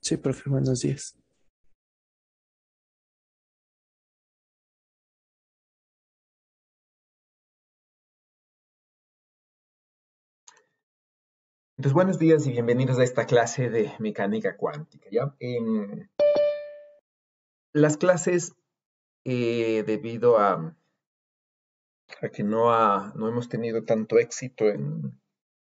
Sí, profe, buenos días. Entonces, buenos días y bienvenidos a esta clase de mecánica cuántica, ¿ya? Las clases, debido a que no hemos tenido tanto éxito en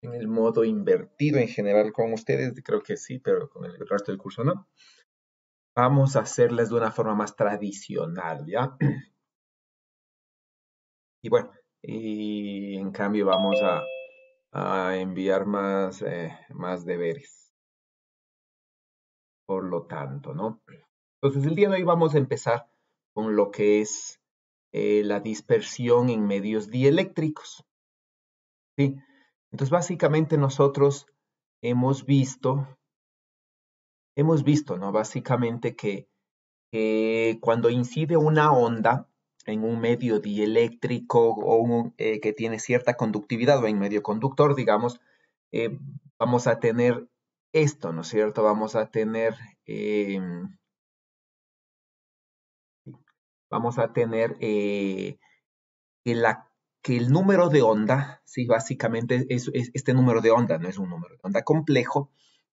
el modo invertido en general con ustedes, creo que sí, pero con el resto del curso no, vamos a hacerlas de una forma más tradicional, ¿ya? Y bueno, y en cambio vamos a enviar más deberes, por lo tanto, ¿no? Entonces, el día de hoy vamos a empezar con lo que es la dispersión en medios dieléctricos, ¿sí? Entonces, básicamente nosotros hemos visto, hemos visto, ¿no? Básicamente que cuando incide una onda en un medio dieléctrico que tiene cierta conductividad o en medio conductor, digamos, eh, vamos a tener esto, ¿no es cierto? Vamos a tener que, la, que el número de onda, sí, básicamente es este número de onda, no es un número de onda complejo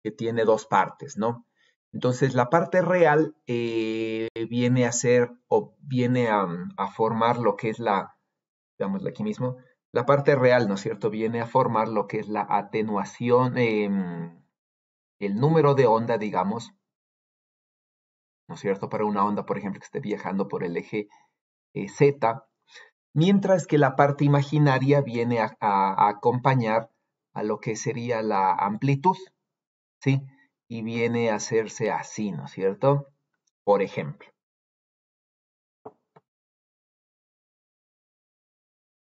que tiene dos partes, ¿no? Entonces, la parte real viene a ser o viene a formar lo que es digámoslo aquí mismo, la parte real, ¿no es cierto? Viene a formar lo que es la atenuación, el número de onda, digamos, ¿no es cierto? Para una onda, por ejemplo, que esté viajando por el eje Z, mientras que la parte imaginaria viene a acompañar a lo que sería la amplitud, ¿sí? Y viene a hacerse así, ¿no es cierto? Por ejemplo,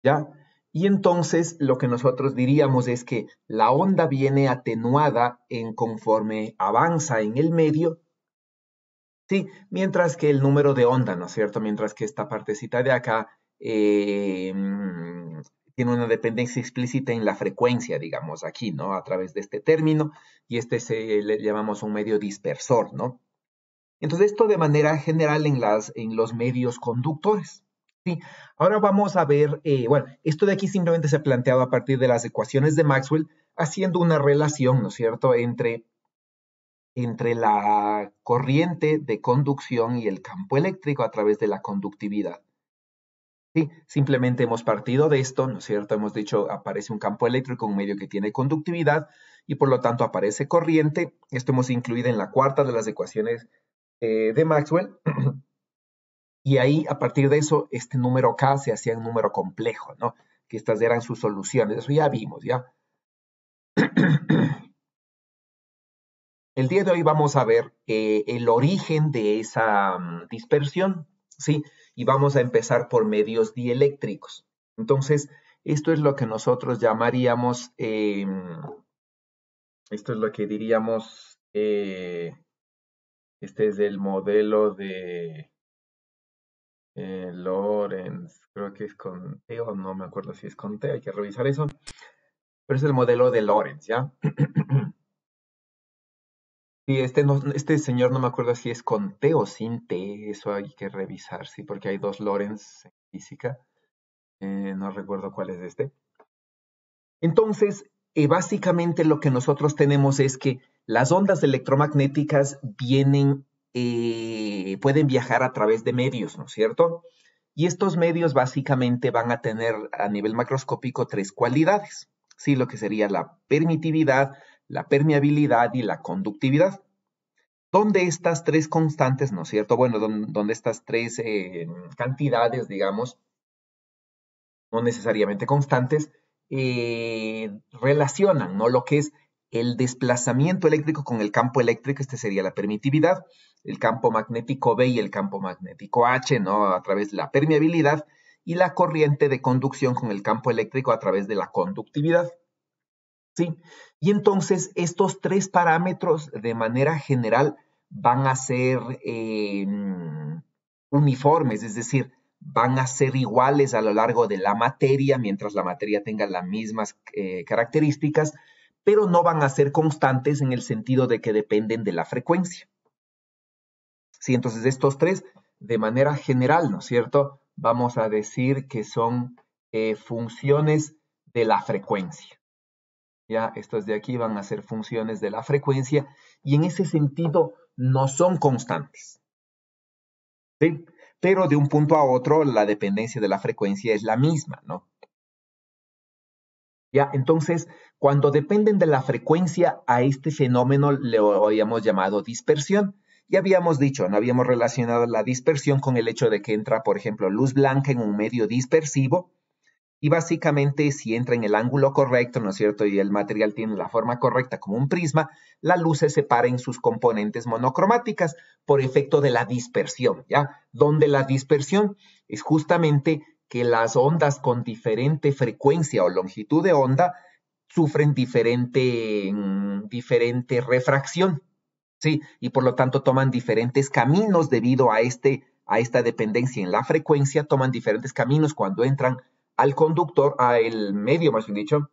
¿ya? Y entonces lo que nosotros diríamos es que la onda viene atenuada en conforme avanza en el medio, ¿sí? Mientras que el número de onda, ¿no es cierto? Mientras que esta partecita de acá tiene una dependencia explícita en la frecuencia, digamos, aquí, ¿no? A través de este término, y este le llamamos un medio dispersor, ¿no? Entonces, esto de manera general en los medios conductores. Sí, ahora vamos a ver, bueno, esto de aquí simplemente se ha planteado a partir de las ecuaciones de Maxwell, haciendo una relación, ¿no es cierto?, entre la corriente de conducción y el campo eléctrico a través de la conductividad. Sí, simplemente hemos partido de esto, ¿no es cierto? Hemos dicho, aparece un campo eléctrico, un medio que tiene conductividad y por lo tanto aparece corriente. Esto hemos incluido en la cuarta de las ecuaciones de Maxwell. Y ahí, a partir de eso, este número K se hacía un número complejo, ¿no? Que estas eran sus soluciones. Eso ya vimos, ¿ya? El día de hoy vamos a ver el origen de esa dispersión, ¿sí? Y vamos a empezar por medios dieléctricos. Entonces, esto es lo que nosotros llamaríamos, esto es lo que diríamos, este es el modelo de Lorentz, creo que es con T o no me acuerdo si es con T, hay que revisar eso, pero es el modelo de Lorentz, ¿ya? Sí, este señor no me acuerdo si es con T o sin T, eso hay que revisar, sí, porque hay dos Lorentz en física, no recuerdo cuál es este. Entonces, básicamente lo que nosotros tenemos es que las ondas electromagnéticas pueden viajar a través de medios, ¿no es cierto? Y estos medios básicamente van a tener a nivel macroscópico tres cualidades, ¿sí? Lo que sería la permitividad, la permeabilidad y la conductividad. Donde estas tres constantes, ¿no es cierto? Bueno, donde estas tres cantidades, digamos, no necesariamente constantes, relacionan, ¿no? Lo que es el desplazamiento eléctrico con el campo eléctrico, este sería la permitividad, el campo magnético B y el campo magnético H, ¿no? A través de la permeabilidad, y la corriente de conducción con el campo eléctrico a través de la conductividad, ¿sí? Y entonces estos tres parámetros de manera general van a ser uniformes, es decir, van a ser iguales a lo largo de la materia, mientras la materia tenga las mismas características, pero no van a ser constantes en el sentido de que dependen de la frecuencia. Sí, entonces estos tres, de manera general, ¿no es cierto? Vamos a decir que son funciones de la frecuencia. Ya, estos de aquí van a ser funciones de la frecuencia y en ese sentido no son constantes. ¿Sí? Pero de un punto a otro la dependencia de la frecuencia es la misma, ¿no? Ya, entonces, cuando dependen de la frecuencia, a este fenómeno le habíamos llamado dispersión. Y habíamos dicho, no habíamos relacionado la dispersión con el hecho de que entra, por ejemplo, luz blanca en un medio dispersivo. Y básicamente, si entra en el ángulo correcto, ¿no es cierto? Y el material tiene la forma correcta como un prisma, la luz se separa en sus componentes monocromáticas por efecto de la dispersión, ¿ya? Donde la dispersión es justamente que las ondas con diferente frecuencia o longitud de onda sufren diferente refracción, ¿sí? Y por lo tanto toman diferentes caminos debido a esta dependencia en la frecuencia, toman diferentes caminos cuando entran al conductor, al medio, más bien dicho,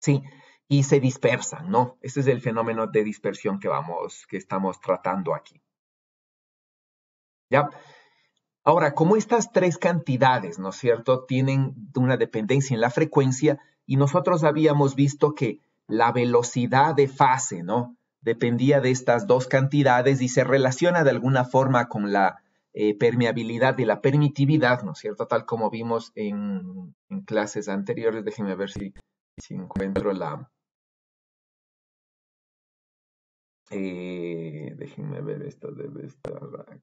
sí, y se dispersan, ¿no? Ese es el fenómeno de dispersión que estamos tratando aquí. ¿Ya? Ahora, como estas tres cantidades, ¿no es cierto?, tienen una dependencia en la frecuencia, y nosotros habíamos visto que la velocidad de fase, ¿no?, dependía de estas dos cantidades y se relaciona de alguna forma con la permeabilidad y la permitividad, ¿no es cierto?, tal como vimos en clases anteriores. Déjenme ver si encuentro la... déjenme ver, esto debe estar acá.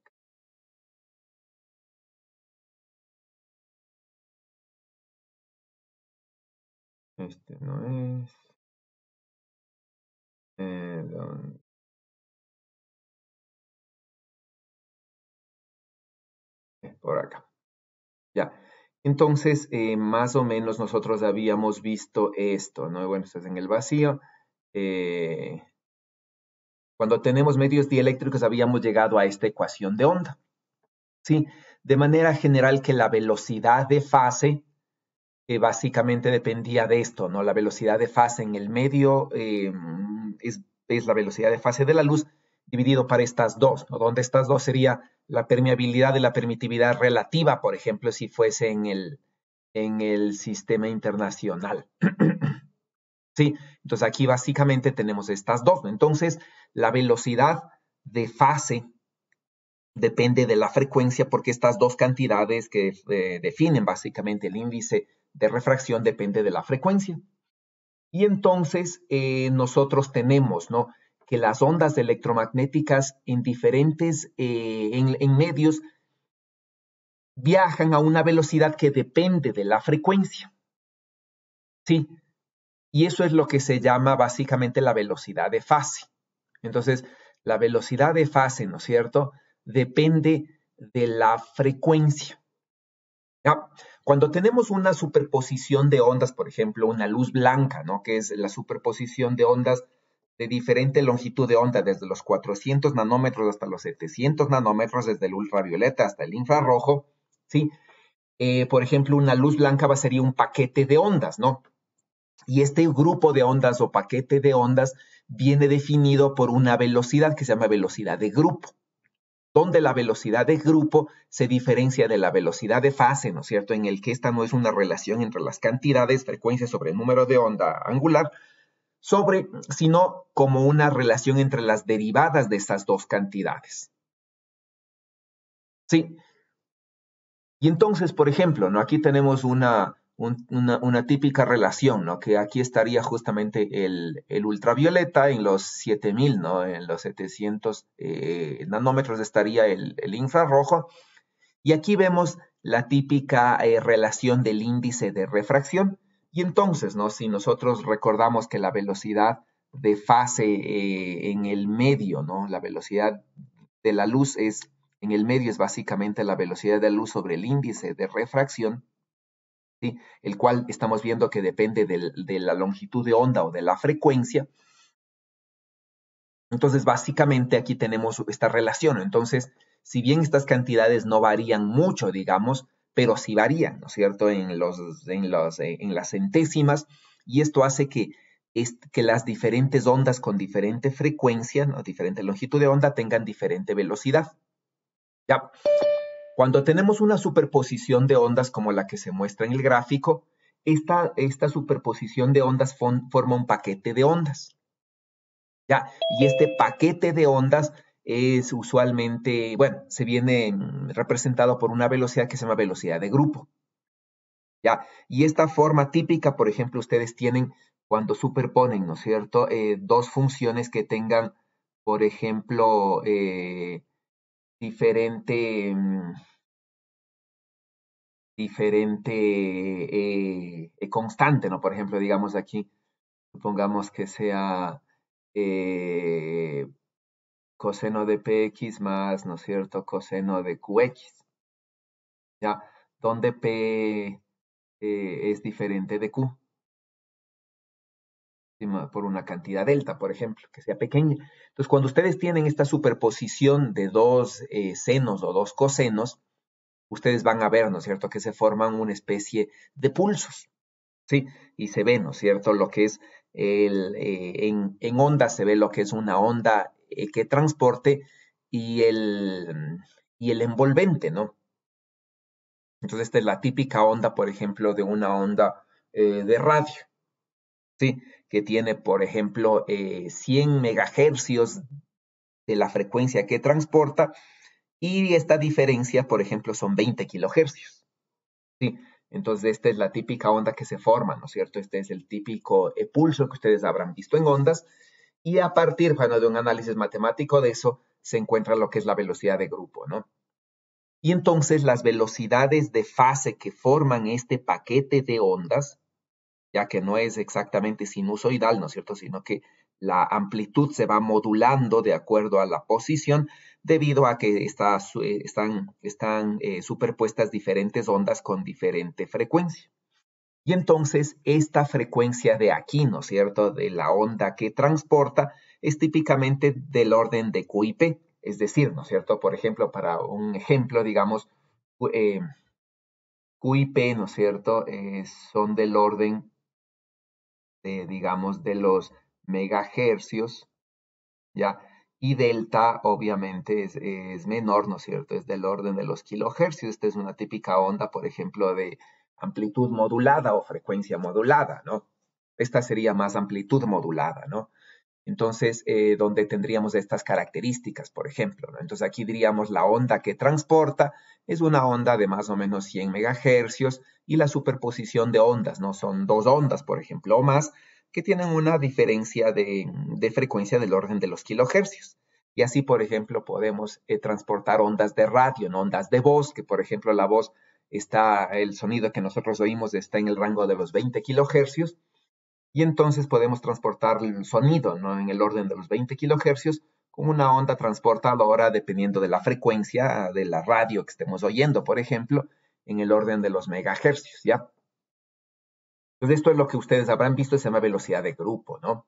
Este no es. Por acá. Ya. Entonces, más o menos nosotros habíamos visto esto, ¿no? Bueno, estás en el vacío. Cuando tenemos medios dieléctricos habíamos llegado a esta ecuación de onda. ¿Sí? De manera general que la velocidad de fase básicamente dependía de esto, ¿no? La velocidad de fase en el medio es la velocidad de fase de la luz dividido para estas dos, ¿no? Donde estas dos sería la permeabilidad y la permitividad relativa, por ejemplo, si fuese en el sistema internacional. Sí, entonces aquí básicamente tenemos estas dos, ¿no? Entonces, la velocidad de fase depende de la frecuencia porque estas dos cantidades que definen básicamente el índice de refracción depende de la frecuencia. Y entonces nosotros tenemos, ¿no?, que las ondas electromagnéticas en diferentes en medios viajan a una velocidad que depende de la frecuencia. Sí, y eso es lo que se llama básicamente la velocidad de fase. Entonces, la velocidad de fase, ¿no es cierto?, depende de la frecuencia. ¿Ya? Cuando tenemos una superposición de ondas, por ejemplo, una luz blanca, ¿no?, que es la superposición de ondas de diferente longitud de onda, desde los 400 nanómetros hasta los 700 nanómetros, desde el ultravioleta hasta el infrarrojo, ¿sí? Por ejemplo, una luz blanca sería un paquete de ondas, ¿no? Y este grupo de ondas o paquete de ondas viene definido por una velocidad que se llama velocidad de grupo, donde la velocidad de grupo se diferencia de la velocidad de fase, ¿no es cierto?, en el que esta no es una relación entre las cantidades, frecuencia sobre el número de onda angular, sino como una relación entre las derivadas de esas dos cantidades. Sí. Y entonces, por ejemplo, ¿no?, aquí tenemos una típica relación, ¿no?, que aquí estaría justamente el ultravioleta en los 7000, ¿no?, en los 700 nanómetros estaría el infrarrojo, y aquí vemos la típica relación del índice de refracción. Y entonces, ¿no?, si nosotros recordamos que la velocidad de fase en el medio, ¿no?, la velocidad de la luz en el medio es básicamente la velocidad de la luz sobre el índice de refracción, ¿sí?, el cual estamos viendo que depende de la longitud de onda o de la frecuencia. Entonces, básicamente aquí tenemos esta relación. Entonces, si bien estas cantidades no varían mucho, digamos, pero sí varían, ¿no es cierto?, en las centésimas, y esto hace que es que las diferentes ondas con diferente frecuencia, ¿no? Diferente longitud de onda, tengan diferente velocidad. ¿Ya? Cuando tenemos una superposición de ondas como la que se muestra en el gráfico, esta superposición de ondas forma un paquete de ondas. ¿Ya? Y este paquete de ondas es usualmente, bueno, se viene representado por una velocidad que se llama velocidad de grupo. ¿Ya? Y esta forma típica, por ejemplo, ustedes tienen cuando superponen, ¿no es cierto? Dos funciones que tengan, por ejemplo, diferente, constante, ¿no? Por ejemplo, digamos aquí, supongamos que sea eh, coseno de px más, ¿no es cierto?, coseno de qx, ¿ya? Donde p es diferente de q, por una cantidad delta, por ejemplo, que sea pequeña. Entonces, cuando ustedes tienen esta superposición de dos senos o dos cosenos, ustedes van a ver, ¿no es cierto?, que se forman una especie de pulsos, ¿sí? Y se ve, ¿no es cierto?, lo que es en onda se ve lo que es una onda que transporte y el envolvente, ¿no? Entonces, esta es la típica onda, por ejemplo, de una onda de radio, ¿sí? Que tiene, por ejemplo, 100 megahercios de la frecuencia que transporta y esta diferencia, por ejemplo, son 20 kilohercios, ¿sí? Entonces, esta es la típica onda que se forma, ¿no es cierto? Este es el típico pulso que ustedes habrán visto en ondas y a partir, bueno, de un análisis matemático de eso, se encuentra lo que es la velocidad de grupo, ¿no? Y entonces las velocidades de fase que forman este paquete de ondas, ya que no es exactamente sinusoidal, ¿no es cierto?, sino que la amplitud se va modulando de acuerdo a la posición, debido a que están superpuestas diferentes ondas con diferente frecuencia. Y entonces esta frecuencia de aquí, ¿no es cierto?, de la onda que transporta, es típicamente del orden de Q y P. Es decir, ¿no es cierto?, por ejemplo, para un ejemplo, digamos, eh, Q y P, ¿no es cierto?, son del orden digamos, de los megahercios, ¿ya? Y delta, obviamente, es menor, ¿no es cierto? Es del orden de los kilohercios. Esta es una típica onda, por ejemplo, de amplitud modulada o frecuencia modulada, ¿no? Esta sería más amplitud modulada, ¿no? Entonces, donde tendríamos estas características, por ejemplo, ¿no? Entonces, aquí diríamos la onda que transporta es una onda de más o menos 100 megahercios y la superposición de ondas, ¿no? Son dos ondas, por ejemplo, o más, que tienen una diferencia de frecuencia del orden de los kilohercios. Y así, por ejemplo, podemos transportar ondas de radio, ¿no? Ondas de voz, que por ejemplo la voz el sonido que nosotros oímos está en el rango de los 20 kilohercios, y entonces podemos transportar el sonido, ¿no?, en el orden de los 20 kilohercios, como una onda transportadora, dependiendo de la frecuencia de la radio que estemos oyendo, por ejemplo, en el orden de los megahercios, ¿ya? Entonces esto es lo que ustedes habrán visto, se llama velocidad de grupo, ¿no?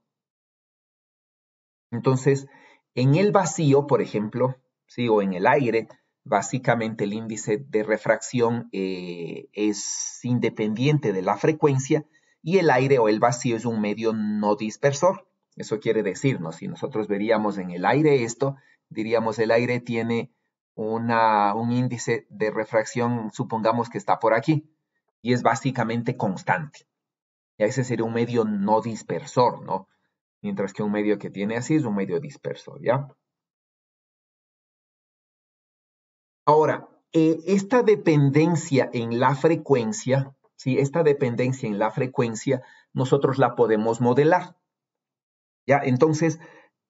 Entonces, en el vacío, por ejemplo, ¿sí?, o en el aire, básicamente el índice de refracción es independiente de la frecuencia y el aire o el vacío es un medio no dispersor. Eso quiere decir, ¿no?, si nosotros veríamos en el aire esto, diríamos el aire tiene un índice de refracción, supongamos que está por aquí, y es básicamente constante. Y ese sería un medio no dispersor, ¿no? Mientras que un medio que tiene así es un medio dispersor, ¿ya? Ahora, esta dependencia en la frecuencia, ¿sí? Esta dependencia en la frecuencia, nosotros la podemos modelar, ¿ya? Entonces,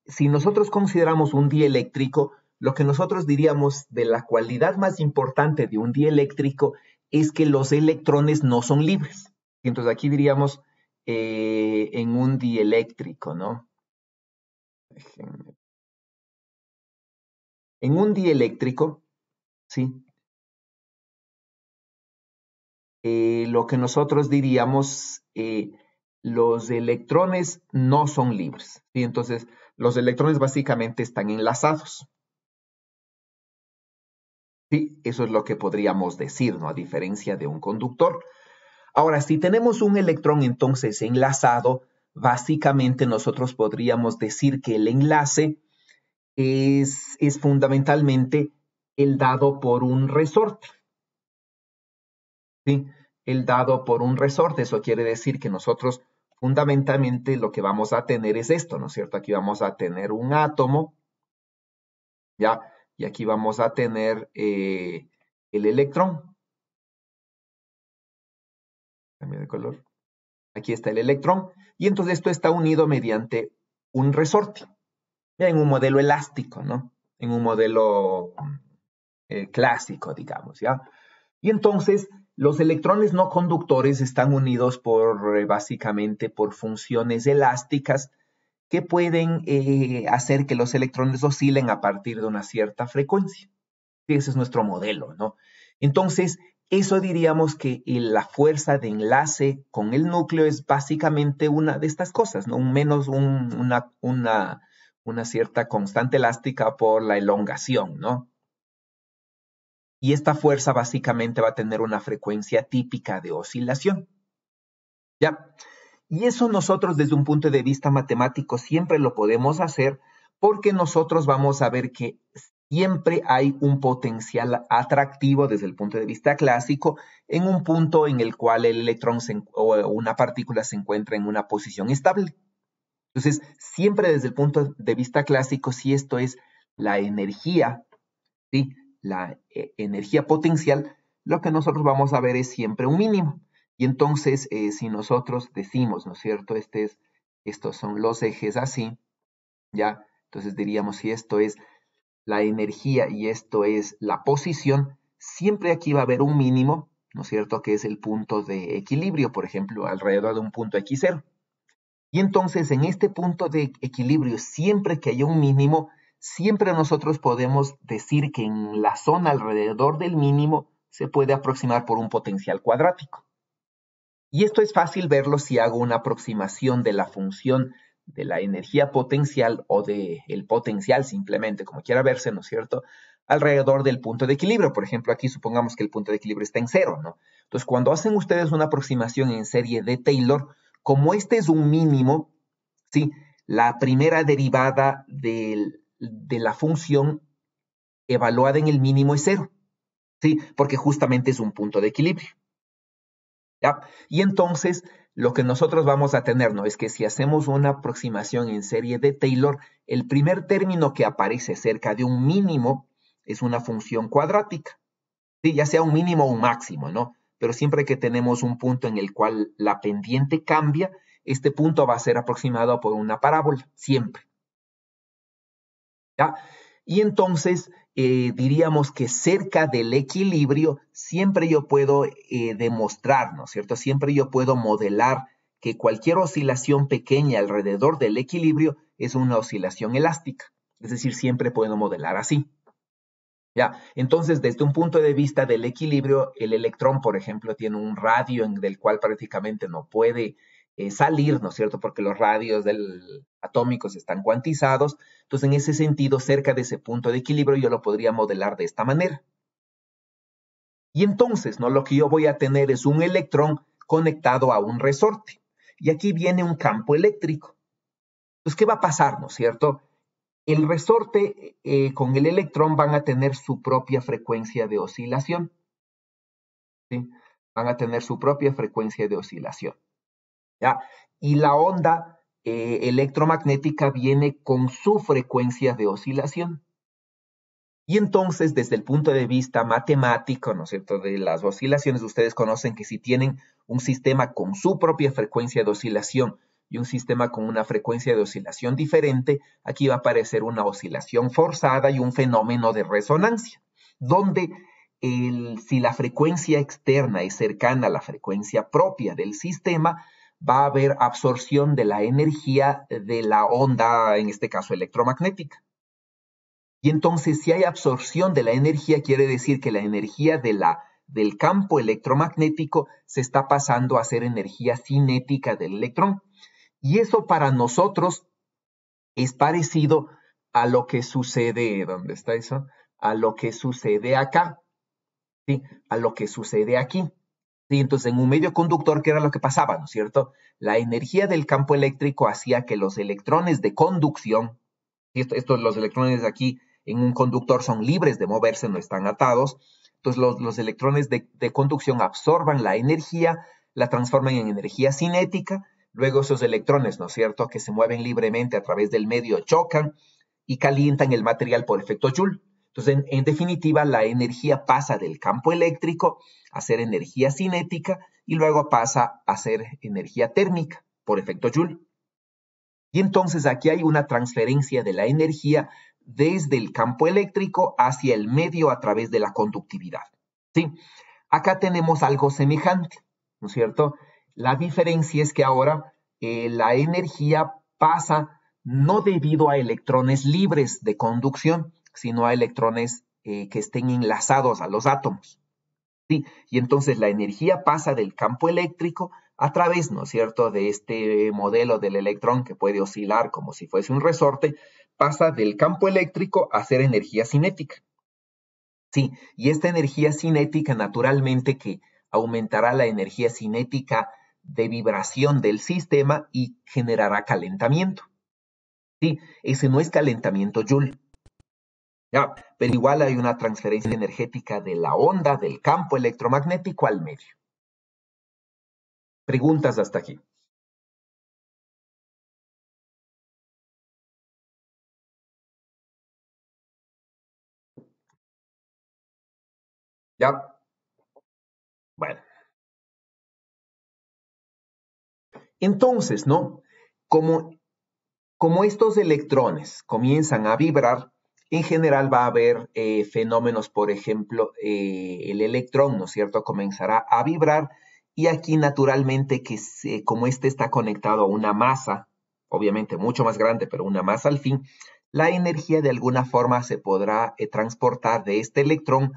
si nosotros consideramos un dieléctrico, lo que nosotros diríamos de la cualidad más importante de un dieléctrico es que los electrones no son libres. Entonces, aquí diríamos en un dieléctrico, ¿no? En un dieléctrico, ¿sí? Lo que nosotros diríamos, los electrones no son libres, ¿sí? Entonces, los electrones básicamente están enlazados, ¿sí? Eso es lo que podríamos decir, ¿no?, a diferencia de un conductor. Ahora, si tenemos un electrón entonces enlazado, básicamente nosotros podríamos decir que el enlace es fundamentalmente el dado por un resorte, ¿sí? El dado por un resorte, eso quiere decir que nosotros fundamentalmente lo que vamos a tener es esto, ¿no es cierto? Aquí vamos a tener un átomo, ¿ya? Y aquí vamos a tener el electrón. Cambio de color. Aquí está el electrón. Y entonces esto está unido mediante un resorte, ya en un modelo elástico, ¿no? En un modelo clásico, digamos, ¿ya? Y entonces los electrones no conductores están unidos básicamente por funciones elásticas que pueden hacer que los electrones oscilen a partir de una cierta frecuencia. Ese es nuestro modelo, ¿no? Entonces, eso diríamos que la fuerza de enlace con el núcleo es básicamente una de estas cosas, ¿no? Una cierta constante elástica por la elongación, ¿no? Y esta fuerza básicamente va a tener una frecuencia típica de oscilación, ¿ya? Y eso nosotros desde un punto de vista matemático siempre lo podemos hacer porque nosotros vamos a ver que siempre hay un potencial atractivo desde el punto de vista clásico en un punto en el cual el electrón o una partícula se encuentra en una posición estable. Entonces, siempre desde el punto de vista clásico, si esto es la energía, ¿sí? La energía potencial, lo que nosotros vamos a ver es siempre un mínimo. Y entonces, si nosotros decimos, ¿no es cierto? Estos son los ejes así, ¿ya? Entonces diríamos, si esto es la energía y esto es la posición, siempre aquí va a haber un mínimo, ¿no es cierto? Que es el punto de equilibrio, por ejemplo, alrededor de un punto x0. Y entonces, en este punto de equilibrio, siempre que haya un mínimo, siempre nosotros podemos decir que en la zona alrededor del mínimo se puede aproximar por un potencial cuadrático. Y esto es fácil verlo si hago una aproximación de la función de la energía potencial o del potencial simplemente, como quiera verse, ¿no es cierto?, alrededor del punto de equilibrio. Por ejemplo, aquí supongamos que el punto de equilibrio está en 0, ¿no? Entonces, cuando hacen ustedes una aproximación en serie de Taylor, como este es un mínimo, ¿sí? La primera derivada de la función evaluada en el mínimo es 0, ¿sí? Porque justamente es un punto de equilibrio, ¿ya? Y entonces, lo que nosotros vamos a tener, ¿no? Es que si hacemos una aproximación en serie de Taylor, el primer término que aparece cerca de un mínimo es una función cuadrática, ¿sí? Ya sea un mínimo o un máximo, ¿no? Pero siempre que tenemos un punto en el cual la pendiente cambia, este punto va a ser aproximado por una parábola, siempre, ¿ya? Y entonces diríamos que cerca del equilibrio siempre yo puedo demostrar, ¿no es cierto? Siempre yo puedo modelar que cualquier oscilación pequeña alrededor del equilibrio es una oscilación elástica. Es decir, siempre puedo modelar así. ¿Ya? Entonces, desde un punto de vista del equilibrio, el electrón, por ejemplo, tiene un radio del cual prácticamente no puede salir, ¿no es cierto? Porque los radios atómicos están cuantizados. Entonces, en ese sentido, cerca de ese punto de equilibrio, yo lo podría modelar de esta manera. Y entonces, ¿no? Lo que yo voy a tener es un electrón conectado a un resorte. Y aquí viene un campo eléctrico. Entonces, ¿qué va a pasar, no es cierto? El resorte con el electrón van a tener su propia frecuencia de oscilación, ¿sí? Van a tener su propia frecuencia de oscilación, ¿ya? Y la onda electromagnética viene con su frecuencia de oscilación. Y entonces, desde el punto de vista matemático, ¿no es cierto?, de las oscilaciones, ustedes conocen que si tienen un sistema con su propia frecuencia de oscilación y un sistema con una frecuencia de oscilación diferente, aquí va a aparecer una oscilación forzada y un fenómeno de resonancia, donde si la frecuencia externa es cercana a la frecuencia propia del sistema, va a haber absorción de la energía de la onda, en este caso electromagnética. Y entonces, si hay absorción de la energía, quiere decir que la energía del campo electromagnético se está pasando a ser energía cinética del electrón. Y eso para nosotros es parecido a lo que sucede, ¿dónde está eso? A lo que sucede acá, ¿sí? A lo que sucede aquí. ¿Sí? Entonces, en un medio conductor, ¿qué era lo que pasaba, no es cierto? La energía del campo eléctrico hacía que los electrones de conducción, los electrones de aquí en un conductor son libres de moverse, no están atados. Entonces, los electrones de conducción absorban la energía, la transforman en energía cinética. Luego esos electrones, ¿no es cierto?, que se mueven libremente a través del medio, chocan y calientan el material por efecto Joule. Entonces, en definitiva, la energía pasa del campo eléctrico a ser energía cinética y luego pasa a ser energía térmica por efecto Joule. Y entonces aquí hay una transferencia de la energía desde el campo eléctrico hacia el medio a través de la conductividad. ¿Sí? Acá tenemos algo semejante, ¿no es cierto? La diferencia es que ahora la energía pasa no debido a electrones libres de conducción, sino a electrones que estén enlazados a los átomos. ¿Sí? Y entonces la energía pasa del campo eléctrico a través, ¿no es cierto?, de este modelo del electrón que puede oscilar como si fuese un resorte, pasa del campo eléctrico a ser energía cinética. Sí, y esta energía cinética naturalmente que aumentará la energía cinética de vibración del sistema y generará calentamiento. Sí, ese no es calentamiento Joule. Ya, pero igual hay una transferencia energética de la onda del campo electromagnético al medio. Preguntas hasta aquí. ¿Ya? Bueno. Entonces, ¿no? Como estos electrones comienzan a vibrar, en general va a haber fenómenos, por ejemplo, el electrón, ¿no es cierto?, comenzará a vibrar y aquí naturalmente como este está conectado a una masa, obviamente mucho más grande, pero una masa al fin, la energía de alguna forma se podrá transportar de este electrón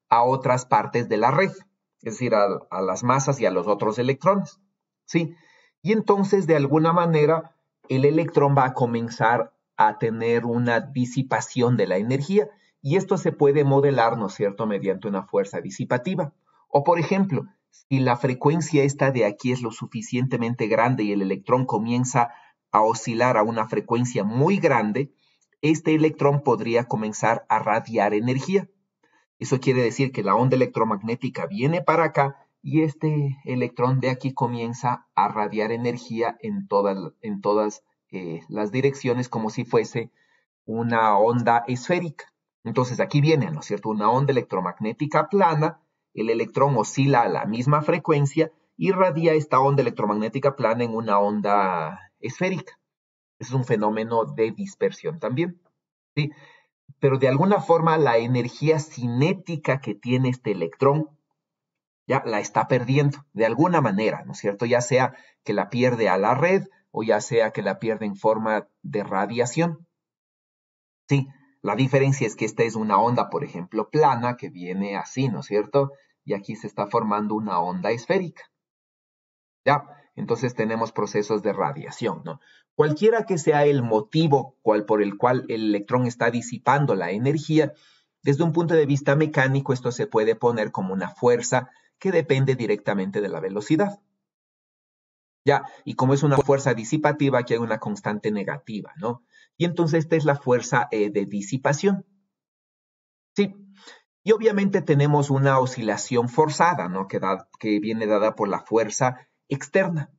a otras partes de la red, es decir, a las masas y a los otros electrones, ¿sí? Y entonces, de alguna manera, el electrón va a comenzar a tener una disipación de la energía y esto se puede modelar, ¿no es cierto?, mediante una fuerza disipativa. O, por ejemplo, si la frecuencia esta de aquí es lo suficientemente grande y el electrón comienza a oscilar a una frecuencia muy grande, este electrón podría comenzar a radiar energía. Eso quiere decir que la onda electromagnética viene para acá y este electrón de aquí comienza a radiar energía en todas las direcciones como si fuese una onda esférica. Entonces aquí viene, ¿no es cierto?, una onda electromagnética plana, el electrón oscila a la misma frecuencia y radia esta onda electromagnética plana en una onda esférica. Es un fenómeno de dispersión también, ¿sí? Pero de alguna forma la energía cinética que tiene este electrón ya la está perdiendo, de alguna manera, ¿no es cierto? Ya sea que la pierde a la red o ya sea que la pierde en forma de radiación. Sí, la diferencia es que esta es una onda, por ejemplo, plana, que viene así, ¿no es cierto? Y aquí se está formando una onda esférica. ¿Ya? Entonces tenemos procesos de radiación, ¿no? Cualquiera que sea el motivo por el cual el electrón está disipando la energía, desde un punto de vista mecánico, esto se puede poner como una fuerza que depende directamente de la velocidad. ¿Ya? Y como es una fuerza disipativa, aquí hay una constante negativa, ¿no? Y entonces esta es la fuerza de disipación. Sí. Y obviamente tenemos una oscilación forzada, ¿no? Que viene dada por la fuerza externa.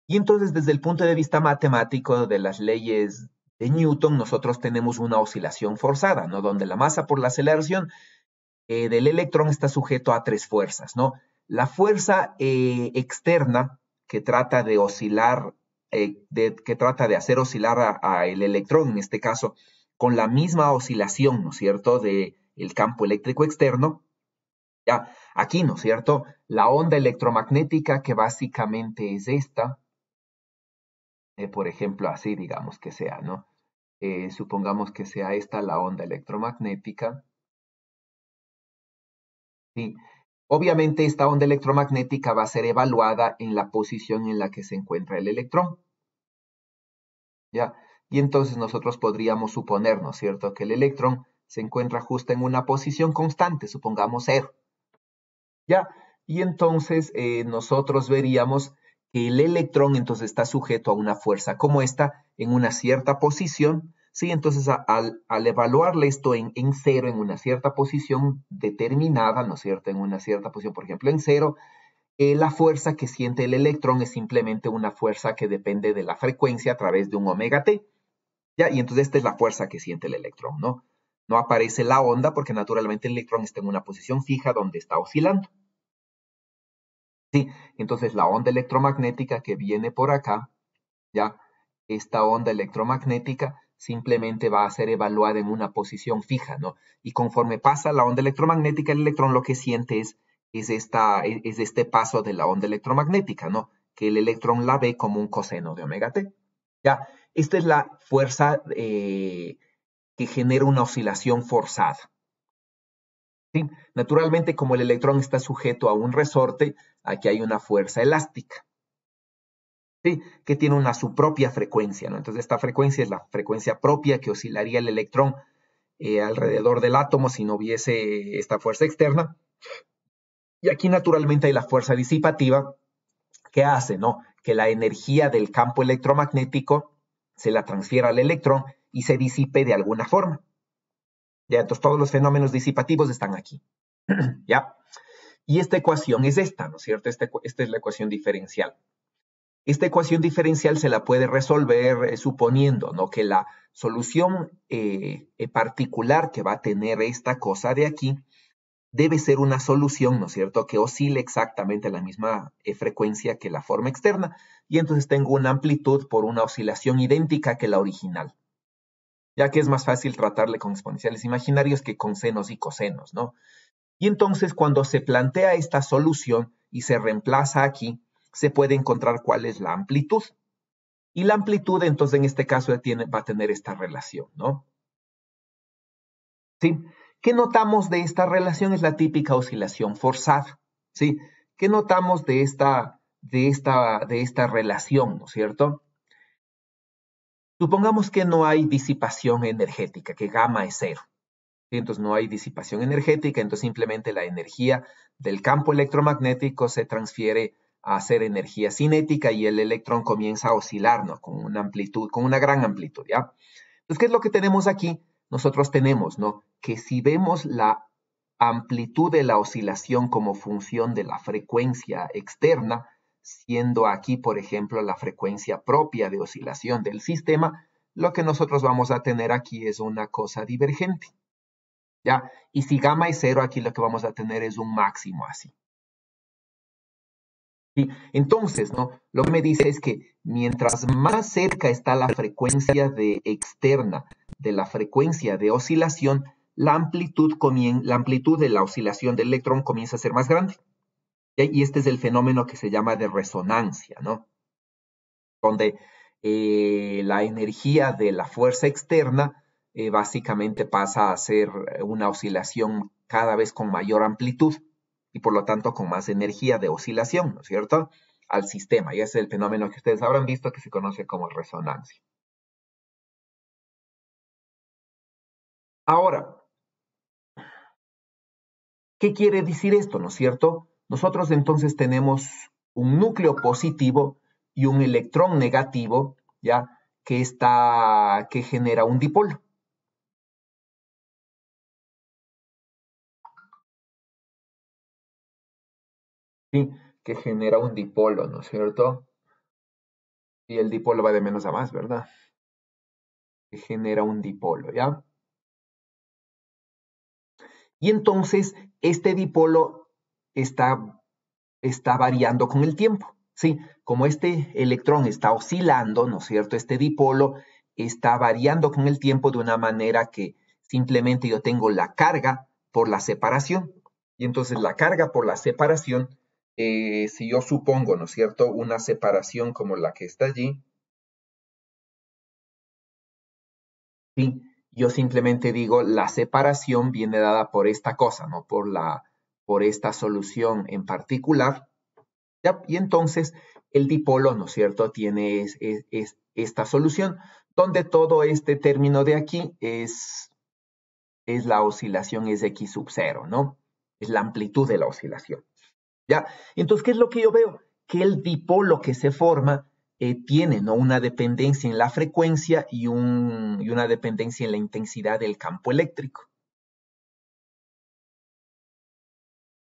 Y entonces, desde el punto de vista matemático de las leyes de Newton, nosotros tenemos una oscilación forzada, ¿no? Donde la masa por la aceleración del electrón está sujeto a tres fuerzas, ¿no? La fuerza externa que trata de oscilar, que trata de hacer oscilar a el electrón, en este caso, con la misma oscilación, ¿no es cierto?, del campo eléctrico externo. Ya, aquí, ¿no es cierto?, la onda electromagnética, que básicamente es esta, por ejemplo, así digamos que sea, ¿no? Supongamos que sea esta la onda electromagnética. Sí. Obviamente esta onda electromagnética va a ser evaluada en la posición en la que se encuentra el electrón. ¿Ya? Y entonces nosotros podríamos suponer, ¿no es cierto?, que el electrón se encuentra justo en una posición constante, supongamos 0. ¿Ya? y entonces nosotros veríamos que el electrón entonces está sujeto a una fuerza como esta en una cierta posición, ¿sí? Entonces al evaluarle esto en cero, en una cierta posición determinada, ¿no es cierto? En una cierta posición, por ejemplo, en cero, la fuerza que siente el electrón es simplemente una fuerza que depende de la frecuencia a través de un omega t, ¿ya? Y entonces esta es la fuerza que siente el electrón, ¿no? No aparece la onda porque naturalmente el electrón está en una posición fija donde está oscilando. Sí, entonces la onda electromagnética que viene por acá, ¿ya? Esta onda electromagnética simplemente va a ser evaluada en una posición fija, ¿no? Y conforme pasa la onda electromagnética, el electrón lo que siente es este paso de la onda electromagnética, ¿no? Que el electrón la ve como un coseno de omega t. ¿Ya? Esta es la fuerza que genera una oscilación forzada. ¿Sí? Naturalmente, como el electrón está sujeto a un resorte, aquí hay una fuerza elástica. ¿Sí? Que tiene su propia frecuencia, ¿no? Entonces esta frecuencia es la frecuencia propia que oscilaría el electrón alrededor del átomo si no hubiese esta fuerza externa. Y aquí naturalmente hay la fuerza disipativa que hace, ¿no? Que la energía del campo electromagnético se la transfiera al electrón y se disipe de alguna forma. ¿Ya? Entonces todos los fenómenos disipativos están aquí. ¿Ya? Y esta ecuación es esta, ¿no es cierto? Esta es la ecuación diferencial. Esta ecuación diferencial se la puede resolver suponiendo, ¿no? Que la solución particular que va a tener esta cosa de aquí debe ser una solución, ¿no es cierto?, que oscile exactamente a la misma frecuencia que la forma externa, y entonces tengo una amplitud por una oscilación idéntica que la original, ya que es más fácil tratarle con exponenciales imaginarios que con senos y cosenos, ¿no? Y entonces cuando se plantea esta solución y se reemplaza aquí, se puede encontrar cuál es la amplitud. Y la amplitud, entonces, en este caso va a tener esta relación, ¿no? ¿Sí? ¿Qué notamos de esta relación? Es la típica oscilación forzada, ¿sí? ¿Qué notamos de esta relación, ¿no es cierto? Supongamos que no hay disipación energética, que gamma es cero. ¿Sí? Entonces no hay disipación energética, entonces simplemente la energía del campo electromagnético se transfiere a ser energía cinética y el electrón comienza a oscilar, ¿no? Con una amplitud, con una gran amplitud, ¿ya? Entonces, ¿qué es lo que tenemos aquí? Nosotros tenemos, ¿no? Que si vemos la amplitud de la oscilación como función de la frecuencia externa, siendo aquí, por ejemplo, la frecuencia propia de oscilación del sistema, lo que nosotros vamos a tener aquí es una cosa divergente, ¿ya? Y si gamma es cero, aquí lo que vamos a tener es un máximo así. ¿Sí? Entonces, ¿no? Lo que me dice es que mientras más cerca está la frecuencia externa de la frecuencia de oscilación, la amplitud de la oscilación del electrón comienza a ser más grande. Y este es el fenómeno que se llama de resonancia, ¿no? Donde la energía de la fuerza externa básicamente pasa a ser una oscilación cada vez con mayor amplitud y por lo tanto con más energía de oscilación, ¿no es cierto?, al sistema. Y ese es el fenómeno que ustedes habrán visto que se conoce como resonancia. Ahora, ¿qué quiere decir esto, no es cierto? Nosotros entonces tenemos un núcleo positivo y un electrón negativo, ¿ya? Que genera un dipolo. ¿Sí? Que genera un dipolo, ¿no es cierto? Y el dipolo va de menos a más, ¿verdad? Que genera un dipolo, ¿ya? Y entonces este dipolo está variando con el tiempo, ¿sí? Como este electrón está oscilando, ¿no es cierto? Este dipolo está variando con el tiempo de una manera que simplemente yo tengo la carga por la separación. Y entonces la carga por la separación, si yo supongo, ¿no es cierto?, una separación como la que está allí, ¿sí? Yo simplemente digo, la separación viene dada por esta cosa, ¿no? Por esta solución en particular. ¿Ya? Y entonces el dipolo, ¿no es cierto?, tiene esta solución, donde todo este término de aquí es la oscilación, es x sub 0, ¿no? Es la amplitud de la oscilación. ¿Ya? Entonces, ¿qué es lo que yo veo? Que el dipolo que se forma tiene, ¿no?, una dependencia en la frecuencia y una dependencia en la intensidad del campo eléctrico.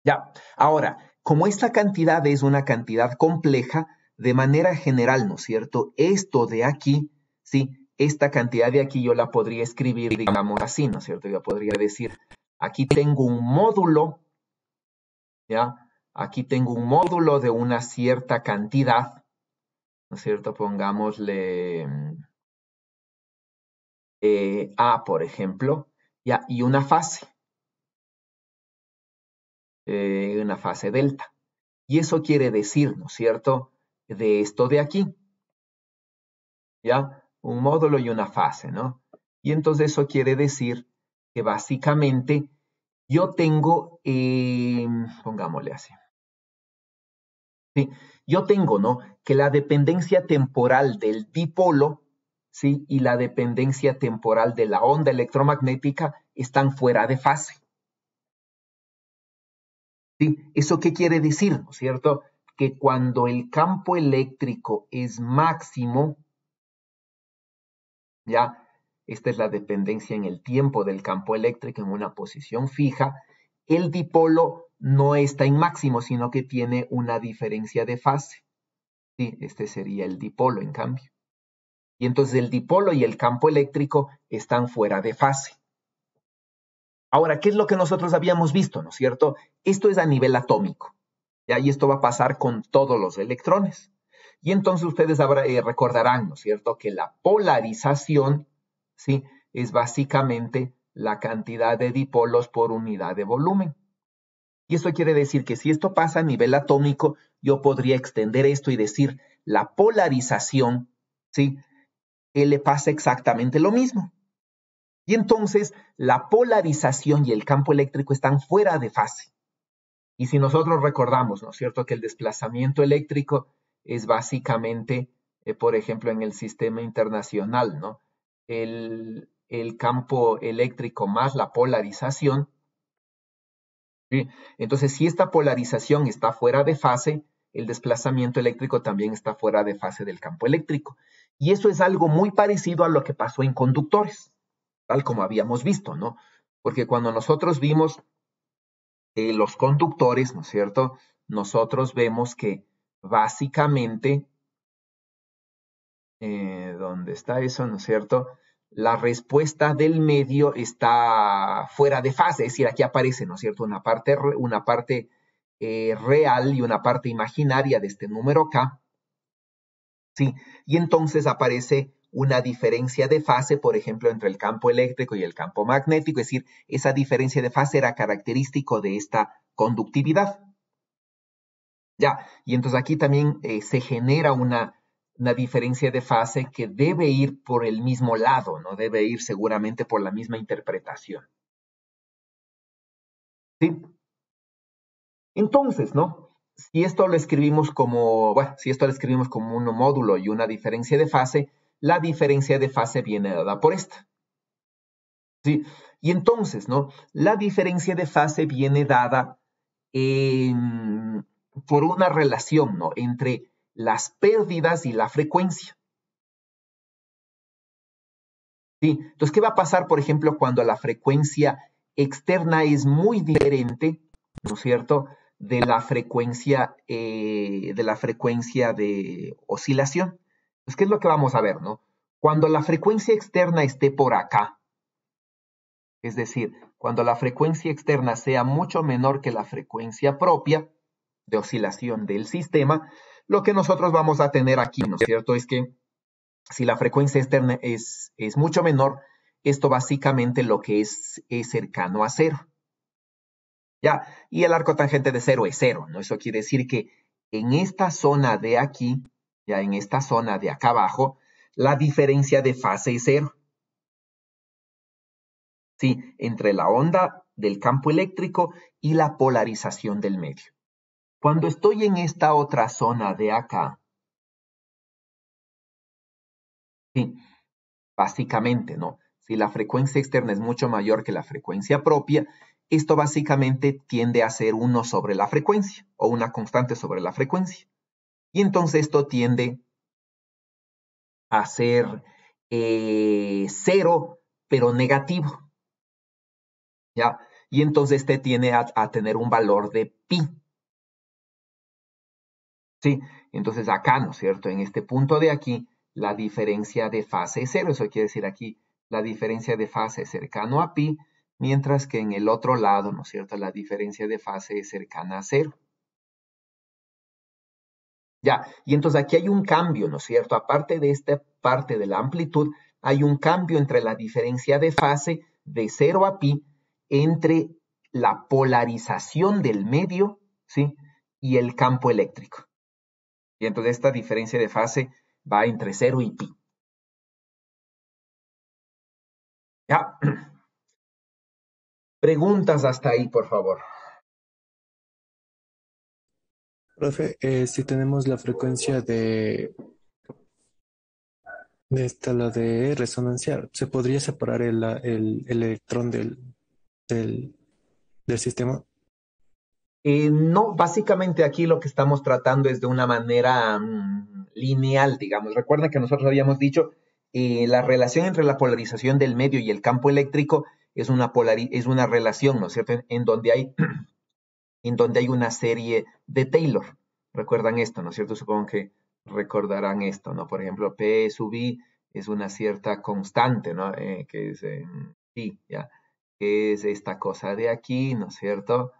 Ya, ahora, como esta cantidad es una cantidad compleja, de manera general, ¿no es cierto? Esto de aquí, ¿sí? Esta cantidad de aquí yo la podría escribir, digamos así, ¿no es cierto? Yo podría decir, aquí tengo un módulo, ¿ya? Aquí tengo un módulo de una cierta cantidad, ¿no es cierto? Pongámosle A, por ejemplo, ¿ya? Y una fase delta. Y eso quiere decir, ¿no es cierto?, de esto de aquí, ¿ya? Un módulo y una fase, ¿no? Y entonces eso quiere decir que básicamente yo tengo, pongámosle así, ¿sí? Yo tengo, ¿no?, que la dependencia temporal del dipolo, ¿sí?, y la dependencia temporal de la onda electromagnética están fuera de fase. ¿Sí? ¿Eso qué quiere decir, no es cierto? Que cuando el campo eléctrico es máximo, ya, esta es la dependencia en el tiempo del campo eléctrico en una posición fija, el dipolo no está en máximo, sino que tiene una diferencia de fase. Sí, este sería el dipolo, en cambio. Y entonces el dipolo y el campo eléctrico están fuera de fase. Ahora, ¿qué es lo que nosotros habíamos visto, no es cierto? Esto es a nivel atómico, ¿ya? Y esto va a pasar con todos los electrones. Y entonces ustedes recordarán, ¿no es cierto?, que la polarización, ¿sí?, es básicamente la cantidad de dipolos por unidad de volumen. Y eso quiere decir que si esto pasa a nivel atómico, yo podría extender esto y decir, la polarización, ¿sí?, le pasa exactamente lo mismo. Y entonces la polarización y el campo eléctrico están fuera de fase. Y si nosotros recordamos, ¿no es cierto?, que el desplazamiento eléctrico es básicamente, por ejemplo, en el sistema internacional, ¿no?, el campo eléctrico más la polarización, ¿sí? Entonces, si esta polarización está fuera de fase, el desplazamiento eléctrico también está fuera de fase del campo eléctrico. Y eso es algo muy parecido a lo que pasó en conductores, tal como habíamos visto, ¿no? Porque cuando nosotros vimos los conductores, ¿no es cierto?, nosotros vemos que básicamente, ¿dónde está eso?, ¿no es cierto?, la respuesta del medio está fuera de fase, es decir, aquí aparece, ¿no es cierto?, una parte real y una parte imaginaria de este número K, ¿sí? Y entonces aparece una diferencia de fase, por ejemplo, entre el campo eléctrico y el campo magnético, es decir, esa diferencia de fase era característico de esta conductividad. Ya, y entonces aquí también se genera una diferencia de fase que debe ir por el mismo lado, ¿no? Debe ir seguramente por la misma interpretación. ¿Sí? Entonces, ¿no? Si esto lo escribimos como, bueno, si esto lo escribimos como un módulo y una diferencia de fase, la diferencia de fase viene dada por esta. ¿Sí? Y entonces, ¿no?, la diferencia de fase viene dada por una relación, ¿no?, entre las pérdidas y la frecuencia. ¿Sí? Entonces, ¿qué va a pasar, por ejemplo, cuando la frecuencia externa es muy diferente, ¿no es cierto?, de la frecuencia de oscilación? Pues, ¿qué es lo que vamos a ver, no? Cuando la frecuencia externa esté por acá, es decir, cuando la frecuencia externa sea mucho menor que la frecuencia propia de oscilación del sistema, lo que nosotros vamos a tener aquí, ¿no es cierto?, es que si la frecuencia externa es mucho menor, esto básicamente lo que es cercano a cero. ¿Ya? Y el arco tangente de cero es cero, ¿no? Eso quiere decir que en esta zona de aquí, ya en esta zona de acá abajo, la diferencia de fase es cero. Sí, entre la onda del campo eléctrico y la polarización del medio. Cuando estoy en esta otra zona de acá, sí, básicamente, ¿no?, si la frecuencia externa es mucho mayor que la frecuencia propia, esto básicamente tiende a ser 1 sobre la frecuencia, o una constante sobre la frecuencia. Y entonces esto tiende a ser 0, pero negativo, ¿ya? Y entonces este tiende a tener un valor de pi. ¿Sí? Entonces acá, ¿no es cierto? En este punto de aquí, la diferencia de fase es 0. Eso quiere decir aquí, la diferencia de fase es cercano a pi, mientras que en el otro lado, ¿no es cierto? La diferencia de fase es cercana a 0. Ya, y entonces aquí hay un cambio, ¿no es cierto? Aparte de esta parte de la amplitud, hay un cambio entre la diferencia de fase de 0 a pi entre la polarización del medio, ¿sí? Y el campo eléctrico. Y entonces esta diferencia de fase va entre 0 y pi. ¿Ya? Preguntas hasta ahí, por favor. Profe, si tenemos la frecuencia de esta, la de resonancia, ¿se podría separar el electrón del, del sistema? No, básicamente aquí lo que estamos tratando es de una manera lineal, digamos. Recuerda que nosotros habíamos dicho la relación entre la polarización del medio y el campo eléctrico es una relación, ¿no es cierto? En donde hay una serie de Taylor. ¿Recuerdan esto, no es cierto? Supongo que recordarán esto, ¿no? Por ejemplo, P sub I es una cierta constante, ¿no? Que es I, ¿ya? Que es esta cosa de aquí, ¿no es cierto?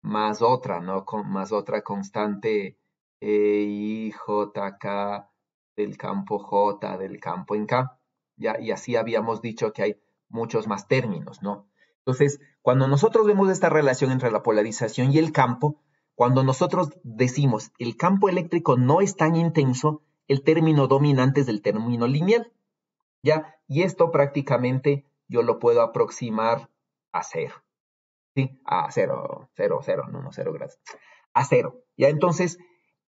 Más otra, ¿no? Más otra constante I, J, K, del campo J, del campo en K, ¿ya? Y así habíamos dicho que hay muchos más términos, ¿no? Entonces, cuando nosotros vemos esta relación entre la polarización y el campo, cuando nosotros decimos el campo eléctrico no es tan intenso, el término dominante es el término lineal, ¿ya? Y esto prácticamente yo lo puedo aproximar a 0, ¿sí? A 0, 0, 0, no, 0 grados. A 0, ¿ya? Entonces,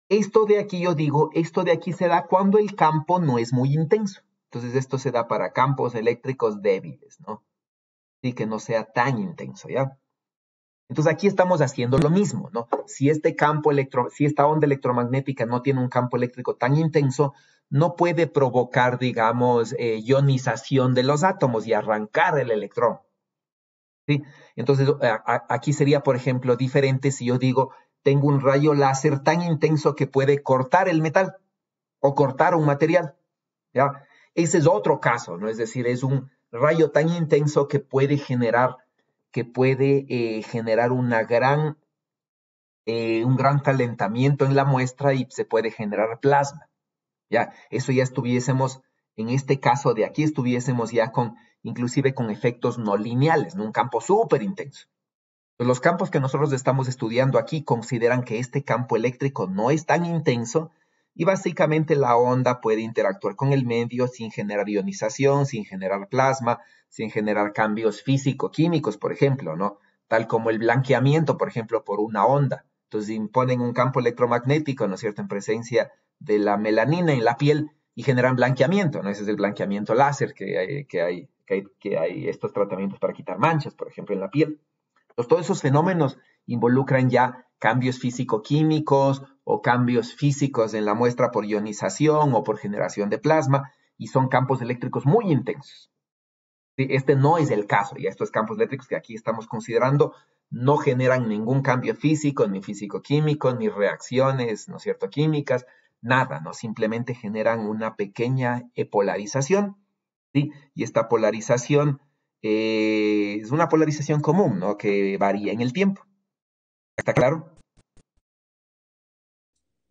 esto de aquí yo digo, esto de aquí se da cuando el campo no es muy intenso. Entonces, esto se da para campos eléctricos débiles, ¿no? Y que no sea tan intenso, ¿ya? Entonces aquí estamos haciendo lo mismo, ¿no? Si si esta onda electromagnética no tiene un campo eléctrico tan intenso, no puede provocar, digamos, ionización de los átomos y arrancar el electrón, ¿sí? Entonces aquí sería, por ejemplo, diferente si yo digo, tengo un rayo láser tan intenso que puede cortar el metal o cortar un material, ¿ya? Ese es otro caso, ¿no? Es decir, es un rayo tan intenso que puede generar un gran calentamiento en la muestra y se puede generar plasma. Ya, eso ya estuviésemos, en este caso de aquí, estuviésemos ya inclusive con efectos no lineales, ¿no? Un campo súper intenso. Pues los campos que nosotros estamos estudiando aquí consideran que este campo eléctrico no es tan intenso y básicamente la onda puede interactuar con el medio sin generar ionización, sin generar plasma, sin generar cambios físico-químicos, por ejemplo, ¿no? Tal como el blanqueamiento, por ejemplo, por una onda. Entonces imponen un campo electromagnético, ¿no es cierto?, en presencia de la melanina en la piel y generan blanqueamiento, ¿no? Ese es el blanqueamiento láser que hay estos tratamientos para quitar manchas, por ejemplo, en la piel. Entonces, todos esos fenómenos involucran ya cambios físico-químicos o cambios físicos en la muestra por ionización o por generación de plasma y son campos eléctricos muy intensos. ¿Sí? Este no es el caso y estos campos eléctricos que aquí estamos considerando no generan ningún cambio físico, ni físico-químico, ni reacciones, ¿no es cierto?, químicas, nada, ¿no? Simplemente generan una pequeña polarización, ¿sí? Y esta polarización es una polarización común, ¿no? Que varía en el tiempo. ¿Está claro?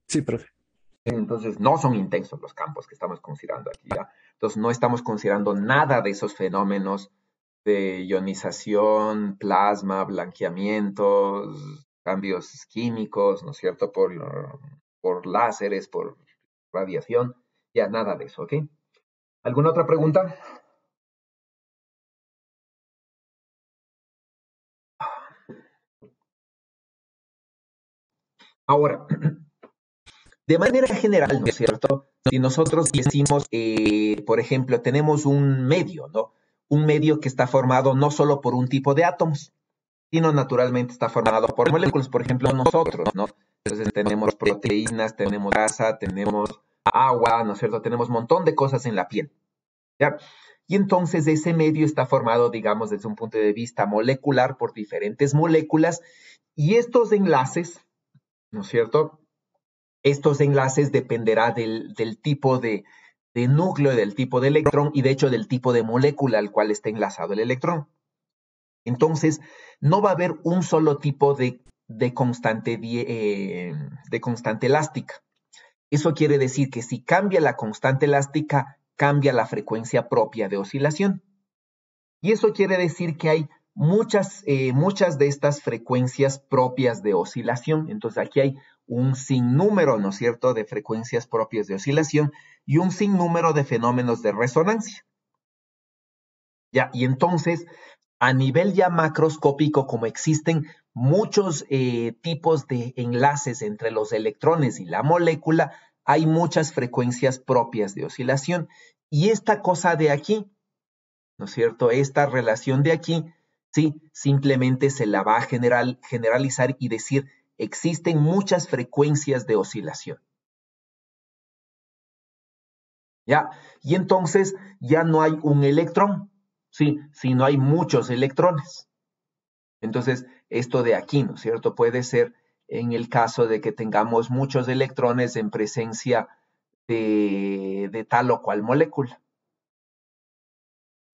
Sí, profe. Entonces, no son intensos los campos que estamos considerando aquí, ¿ya? Entonces, no estamos considerando nada de esos fenómenos de ionización, plasma, blanqueamientos, cambios químicos, ¿no es cierto? Por láseres, por radiación, ya nada de eso, ¿ok? ¿Alguna otra pregunta? Ahora, de manera general, ¿no es cierto? Si nosotros decimos, por ejemplo, tenemos un medio, ¿no? un medio que está formado no solo por un tipo de átomos, sino naturalmente está formado por moléculas, por ejemplo, nosotros, ¿no? Entonces tenemos proteínas, tenemos grasa, tenemos agua, ¿no es cierto? Tenemos un montón de cosas en la piel, ¿ya? Y entonces ese medio está formado, digamos, desde un punto de vista molecular por diferentes moléculas y estos enlaces, ¿no es cierto? Estos enlaces dependerá del tipo de núcleo, del tipo de electrón y de hecho del tipo de molécula al cual está enlazado el electrón. Entonces, no va a haber un solo tipo de constante elástica. Eso quiere decir que si cambia la constante elástica, cambia la frecuencia propia de oscilación. Y eso quiere decir que hay muchas de estas frecuencias propias de oscilación. Entonces, aquí hay un sinnúmero, ¿no es cierto?, de frecuencias propias de oscilación y un sinnúmero de fenómenos de resonancia. ¿Ya? Y entonces, a nivel ya macroscópico, como existen muchos tipos de enlaces entre los electrones y la molécula, hay muchas frecuencias propias de oscilación. Y esta cosa de aquí, ¿no es cierto? Esta relación de aquí, sí, simplemente se la va a generalizar y decir, existen muchas frecuencias de oscilación. ¿Ya? Y entonces ya no hay un electrón, sí, sino hay muchos electrones. Entonces, esto de aquí, ¿no es cierto? Puede ser en el caso de que tengamos muchos electrones en presencia de tal o cual molécula.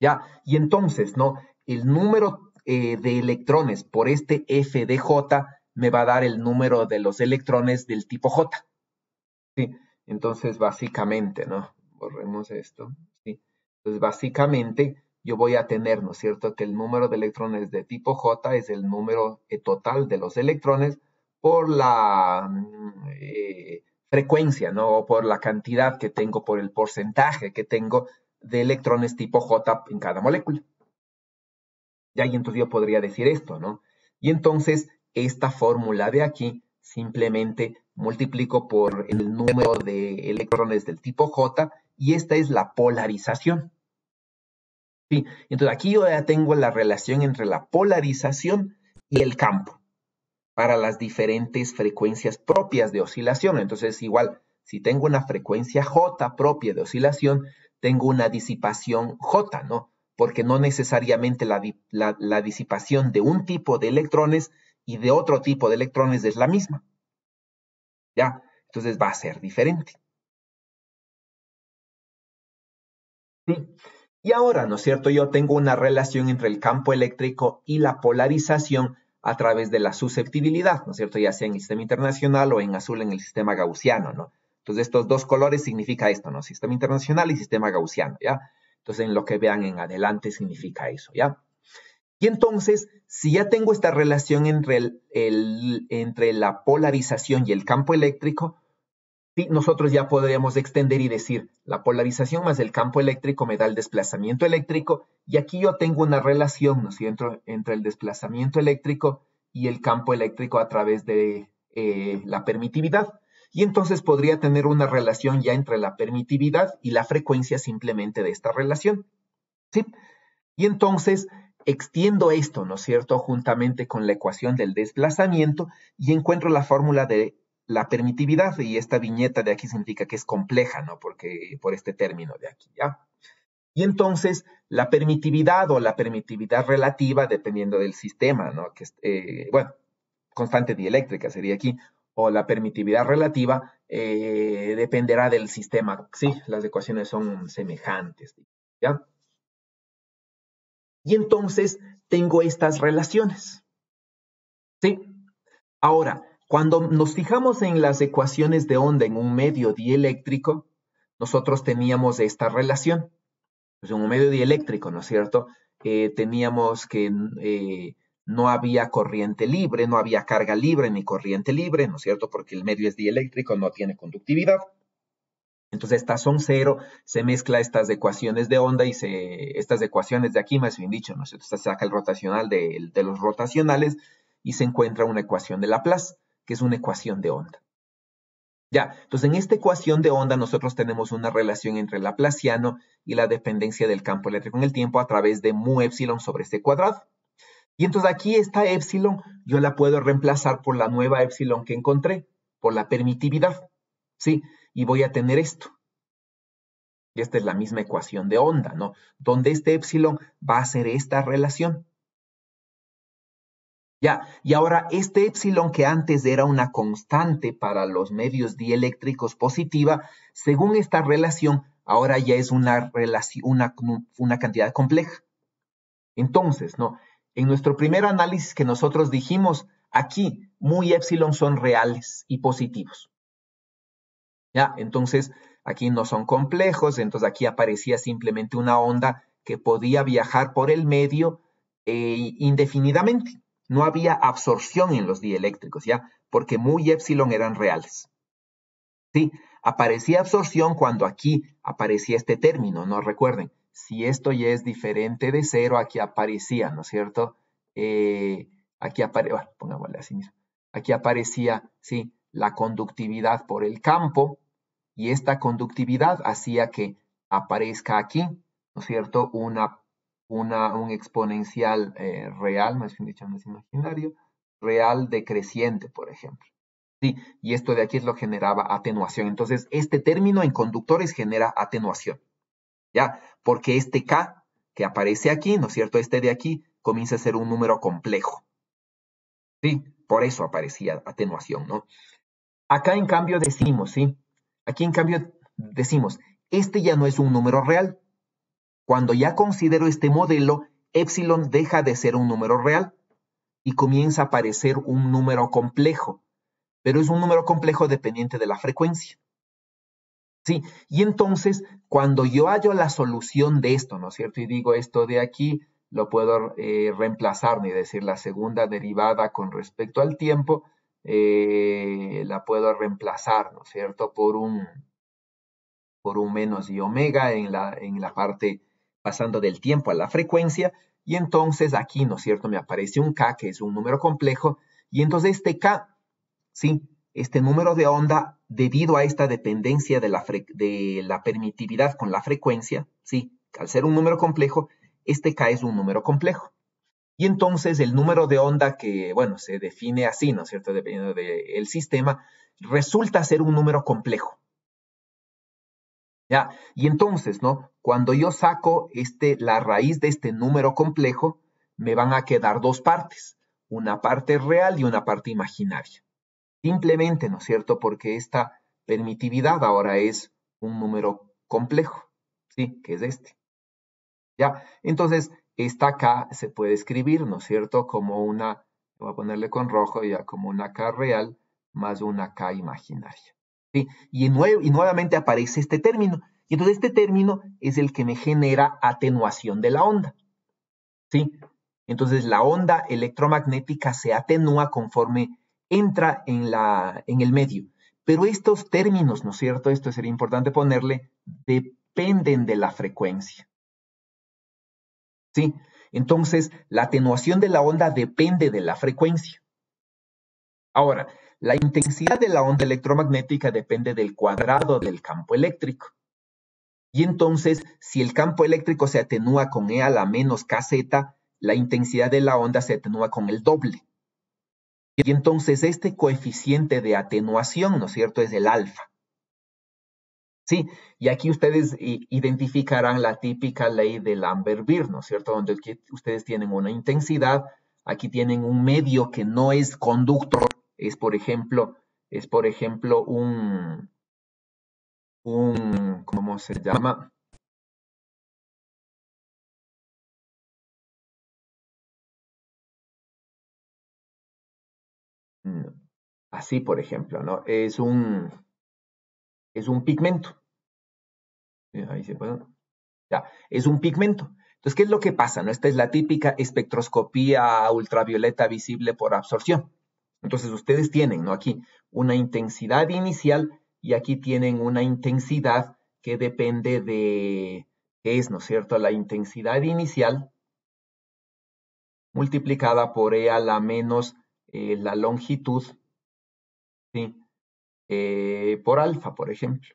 ¿Ya? Y entonces, ¿no? El número de electrones por este F de J me va a dar el número de los electrones del tipo J. ¿Sí? Entonces, básicamente, ¿no? Borremos esto. ¿Sí? Entonces, básicamente, yo voy a tener, ¿no es cierto?, que el número de electrones de tipo J es el número total de los electrones por la frecuencia, ¿no? O por la cantidad que tengo, por el porcentaje que tengo de electrones tipo J en cada molécula. Ya, y entonces yo podría decir esto, ¿no? Y entonces, esta fórmula de aquí simplemente multiplico por el número de electrones del tipo J y esta es la polarización. ¿Sí? Entonces aquí yo ya tengo la relación entre la polarización y el campo para las diferentes frecuencias propias de oscilación. Entonces igual, si tengo una frecuencia J propia de oscilación, tengo una disipación J, ¿no? Porque no necesariamente la disipación de un tipo de electrones y de otro tipo de electrones es la misma. ¿Ya? Entonces va a ser diferente. ¿Sí? Y ahora, ¿no es cierto? Yo tengo una relación entre el campo eléctrico y la polarización a través de la susceptibilidad, ¿no es cierto? Ya sea en el sistema internacional o en azul en el sistema gaussiano, ¿no? Entonces, estos dos colores significa esto, ¿no? Sistema internacional y sistema gaussiano, ¿ya? Entonces, en lo que vean en adelante significa eso, ¿ya? Y entonces, si ya tengo esta relación entre la polarización y el campo eléctrico, sí, nosotros ya podríamos extender y decir, la polarización más el campo eléctrico me da el desplazamiento eléctrico, y aquí yo tengo una relación, ¿no es cierto?, entre el desplazamiento eléctrico y el campo eléctrico a través de la permitividad. Y entonces podría tener una relación ya entre la permitividad y la frecuencia simplemente de esta relación. ¿Sí? Y entonces extiendo esto, ¿no es cierto?, juntamente con la ecuación del desplazamiento y encuentro la fórmula de la permitividad, y esta viñeta de aquí significa que es compleja, ¿no? Porque por este término de aquí, ¿ya? Y entonces la permitividad o la permitividad relativa, dependiendo del sistema, ¿no? Que bueno, constante dieléctrica sería aquí, o la permitividad relativa dependerá del sistema. Sí, las ecuaciones son semejantes, ¿ya? Y entonces tengo estas relaciones, ¿sí? Ahora, cuando nos fijamos en las ecuaciones de onda en un medio dieléctrico, nosotros teníamos esta relación. Pues en un medio dieléctrico, ¿no es cierto? Teníamos que no había corriente libre, no había carga libre ni corriente libre, ¿no es cierto? Porque el medio es dieléctrico, no tiene conductividad. Entonces estas son cero, se mezcla estas ecuaciones de onda y estas ecuaciones de aquí, más bien dicho, ¿no es cierto? Se saca el rotacional de los rotacionales y se encuentra una ecuación de Laplace, que es una ecuación de onda. Ya, entonces en esta ecuación de onda nosotros tenemos una relación entre el laplaciano y la dependencia del campo eléctrico en el tiempo a través de mu épsilon sobre c cuadrado. Y entonces aquí esta épsilon yo la puedo reemplazar por la nueva épsilon que encontré, por la permitividad, ¿sí? Y voy a tener esto. Y esta es la misma ecuación de onda, ¿no? Donde este épsilon va a ser esta relación. Ya, y ahora este épsilon que antes era una constante para los medios dieléctricos positiva, según esta relación, ahora ya es una cantidad compleja. Entonces, ¿no? En nuestro primer análisis que nosotros dijimos, aquí mu y épsilon son reales y positivos. ¿Ya? Entonces, aquí no son complejos, entonces aquí aparecía simplemente una onda que podía viajar por el medio indefinidamente. No había absorción en los dieléctricos, ¿ya? Porque mu y épsilon eran reales. ¿Sí? Aparecía absorción cuando aquí aparecía este término, ¿no? Recuerden, si esto ya es diferente de cero, aquí aparecía, ¿no es cierto? Aquí aparecía, bueno, pongámosle así mismo. Aquí aparecía, ¿sí? La conductividad por el campo, y esta conductividad hacía que aparezca aquí, ¿no es cierto? Un exponencial real, más bien dicho, no es imaginario, real decreciente, por ejemplo. Sí, y esto de aquí es lo que generaba atenuación. Entonces, este término en conductores genera atenuación, ¿ya? Porque este K que aparece aquí, ¿no es cierto? Este de aquí comienza a ser un número complejo. Sí, por eso aparecía atenuación, ¿no? Acá en cambio decimos, ¿sí? Aquí en cambio decimos, este ya no es un número real. Cuando ya considero este modelo, épsilon deja de ser un número real y comienza a aparecer un número complejo, pero es un número complejo dependiente de la frecuencia. Sí, y entonces cuando yo hallo la solución de esto, ¿no es cierto? Y digo esto de aquí, lo puedo reemplazar, ni decir la segunda derivada con respecto al tiempo, la puedo reemplazar, ¿no es cierto? Por un menos y omega en la parte pasando del tiempo a la frecuencia, y entonces aquí, ¿no es cierto? Me aparece un K, que es un número complejo, y entonces este K, ¿sí? Este número de onda, debido a esta dependencia de la permitividad con la frecuencia, ¿sí? Al ser un número complejo, este K es un número complejo. Y entonces el número de onda que, bueno, se define así, ¿no es cierto? Dependiendo del sistema, resulta ser un número complejo. ¿Ya? Y entonces, ¿no? Cuando yo saco la raíz de este número complejo, me van a quedar dos partes, una parte real y una parte imaginaria. Simplemente, ¿no es cierto? Porque esta permitividad ahora es un número complejo, ¿sí? Que es este. ¿Ya? Entonces, esta acá se puede escribir, ¿no es cierto? Como una, voy a ponerle con rojo ya, como una K real más una K imaginaria. ¿Sí? Y nuevamente aparece este término. Y entonces este término es el que me genera atenuación de la onda. ¿Sí? Entonces la onda electromagnética se atenúa conforme entra en el medio. Pero estos términos, ¿no es cierto? Esto sería importante ponerle, dependen de la frecuencia. ¿Sí? Entonces, la atenuación de la onda depende de la frecuencia. Ahora, la intensidad de la onda electromagnética depende del cuadrado del campo eléctrico. Y entonces, si el campo eléctrico se atenúa con E a la menos kz, la intensidad de la onda se atenúa con el doble. Y entonces este coeficiente de atenuación, ¿no es cierto?, es el alfa. Sí, y aquí ustedes identificarán la típica ley de Lambert-Beer, ¿no es cierto?, donde ustedes tienen una intensidad, aquí tienen un medio que no es conductor, es por ejemplo ¿cómo se llama? Así, por ejemplo, ¿no? Es un pigmento. Ahí se puede. Ya, es un pigmento. Entonces, ¿qué es lo que pasa? ¿No? Esta es la típica espectroscopía ultravioleta visible por absorción. Entonces, ustedes tienen, ¿no? Aquí una intensidad inicial y aquí tienen una intensidad que depende de, ¿qué es, no es cierto? La intensidad inicial multiplicada por E a la menos la longitud, ¿sí? por alfa, por ejemplo.